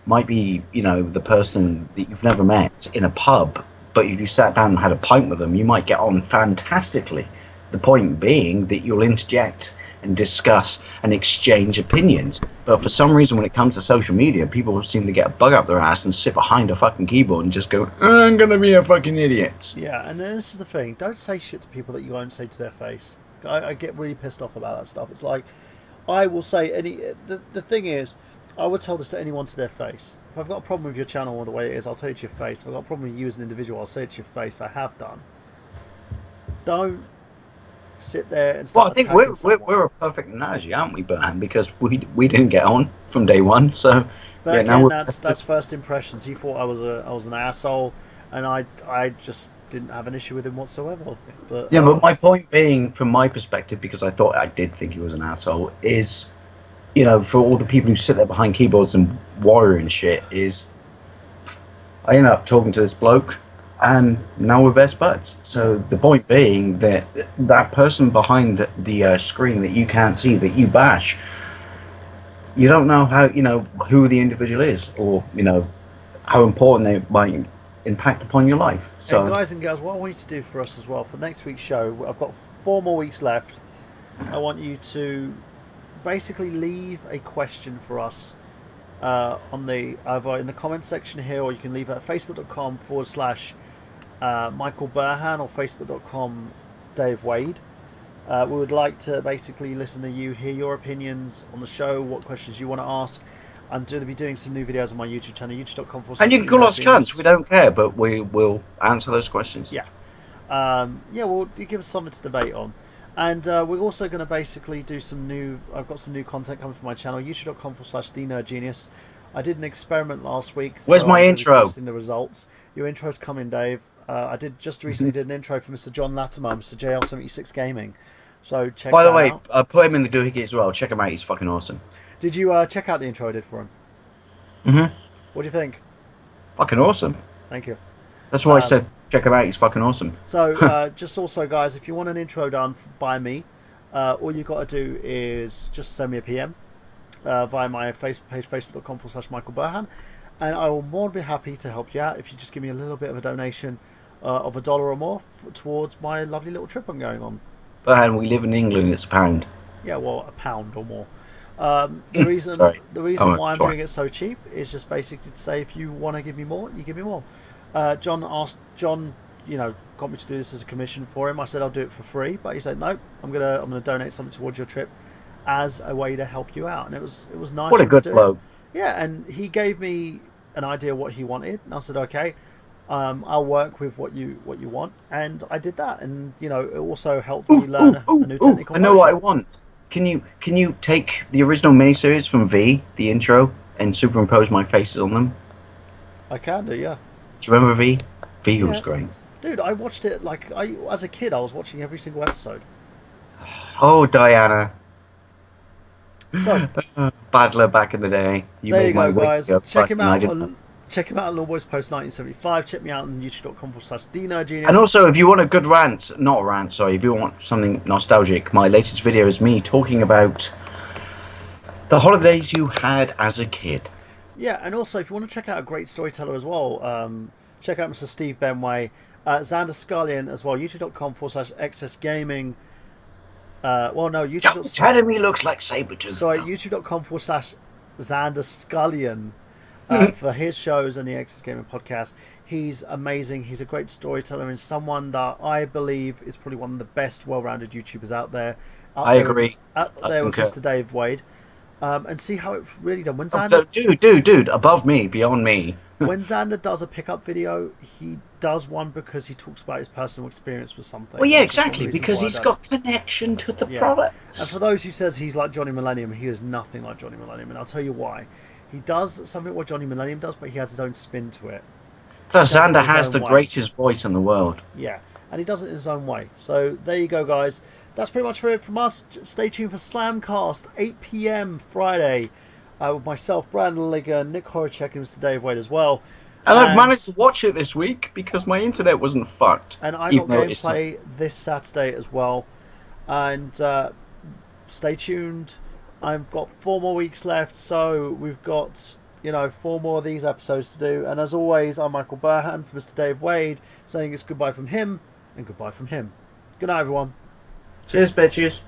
might be, the person that you've never met in a pub, but if you sat down and had a pint with them, you might get on fantastically. The point being that you'll interject and discuss and exchange opinions. But for some reason, when it comes to social media, people seem to get a bug up their ass and sit behind a fucking keyboard and just go, I'm gonna be a fucking idiot. Yeah, and then this is the thing. Don't say shit to people that you won't say to their face. I get really pissed off about that stuff. It's like, I will say any... The thing is, I would tell this to anyone to their face. If I've got a problem with your channel or the way it is, I'll tell you to your face. If I've got a problem with you as an individual, I'll say it to your face. I have done. Don't sit there and Well, I start think attacking someone. we're a perfect analogy, aren't we, Burhan? Because we didn't get on from day one, so But yeah, now again, we're that's first impressions. He thought I was an asshole, and I just didn't have an issue with him whatsoever. But yeah. But my point being, from my perspective, because I did think he was an asshole, is for all the people who sit there behind keyboards and warrior and shit, is I ended up talking to this bloke, and now we're best buds. So the point being that that person behind the screen that you can't see, that you bash, you don't know how who the individual is, or how important they might impact upon your life. and So guys and girls, what I want you to do for us as well for next week's show, I've got 4 more weeks left. I want you to basically leave a question for us on the either in the comment section here, or you can leave it at facebook.com/Michael Burhan or facebook.com Dave Wade. We would like to basically listen to you, hear your opinions on the show, what questions you want to ask. I'm going to be doing some new videos on my YouTube channel, youtube.com and you can call us cunts. We don't care, but we will answer those questions. Yeah. Yeah, well, you give us something to debate on. And we're also going to basically do some new... I've got some new content coming from my channel, youtube.com/TheNerdGenius. I did an experiment last week. Where's so my I'm intro? posting the results. Your intro's coming, Dave. I just recently did an intro for Mr. John Latimer, Mr. JL76 Gaming. So check By the that way, out. put him in the doohickey as well. Check him out. He's fucking awesome. Did you check out the intro I did for him? Mhm. What do you think? Fucking awesome. Thank you. That's why I said check him out. He's fucking awesome. So, just also, guys, if you want an intro done by me, all you've got to do is just send me a PM via my Facebook page, facebook.com/Michael Burhan, and I will more than be happy to help you out if you just give me a little bit of a donation of $1 or more towards my lovely little trip I'm going on. Burhan, we live in England. It's a pound. Yeah, well, £1 or more. The reason Sorry. why I'm Sorry. doing it so cheap is just basically to say if you want to give me more, you give me more. John, got me to do this as a commission for him. I said I'll do it for free, but he said no, I'm gonna donate something towards your trip as a way to help you out, and it was nice. What a of him good to do it. bloke. Yeah, and he gave me an idea what he wanted, and I said okay, I'll work with what you want, and I did that, and it also helped me learn a new technical I know what I motion. want. Can you take the original miniseries from V, the intro, and superimpose my faces on them? I can do, yeah. Do you remember V? V was Yeah. great. Dude, I watched it as a kid. I was watching every single episode. Oh, Diana. So Badler back in the day. there you made my go, guys. wig Check him fucking- I out didn't- on Lawboys Post 1975. Check me out on youtube.com/TheNerdGenius. And also, if you want a good rant, not a rant, sorry, if you want something nostalgic, my latest video is me talking about the holidays you had as a kid. Yeah, and also if you want to check out a great storyteller as well, check out Mr. Steve Benway, Xander Scullion as well. youtube.com/XSGaming. Don't tell him he looks like Sabretooth. Sorry, youtube.com/Xander Scullion for his shows and the Access Gaming podcast. He's amazing. He's a great storyteller and someone that I believe is probably one of the best well-rounded YouTubers out there. I agree. Up I there with concur. Mr. Dave Wade. And see how it's really done. When Oh, Xander, dude, above me, beyond me. when Xander does a pickup video, he does one because he talks about his personal experience with something. Well, yeah, That's just one exactly, reason because why I he's don't. got connection to the Yeah. product. And for those who says he's like Johnny Millennium, he is nothing like Johnny Millennium, and I'll tell you why. He does something what Johnny Millennium does, but he has his own spin to it. Plus, He does it in Xander his has own the way. greatest voice in the world. Yeah, and he does it in his own way. So there you go, guys. That's pretty much for it from us. Stay tuned for Slamcast, 8 p.m. Friday, with myself, Brandon Ligger, Nick Horacek, and Mr. Dave Wade as well. And I've managed to watch it this week because my internet wasn't fucked. And I got even though it's not. gameplay this Saturday as well. And stay tuned. I've got 4 more weeks left, so we've got 4 more of these episodes to do. And as always, I'm Michael Burhan for Mr. Dave Wade, saying it's goodbye from him and goodbye from him. Good night, everyone. Cheers, bitches.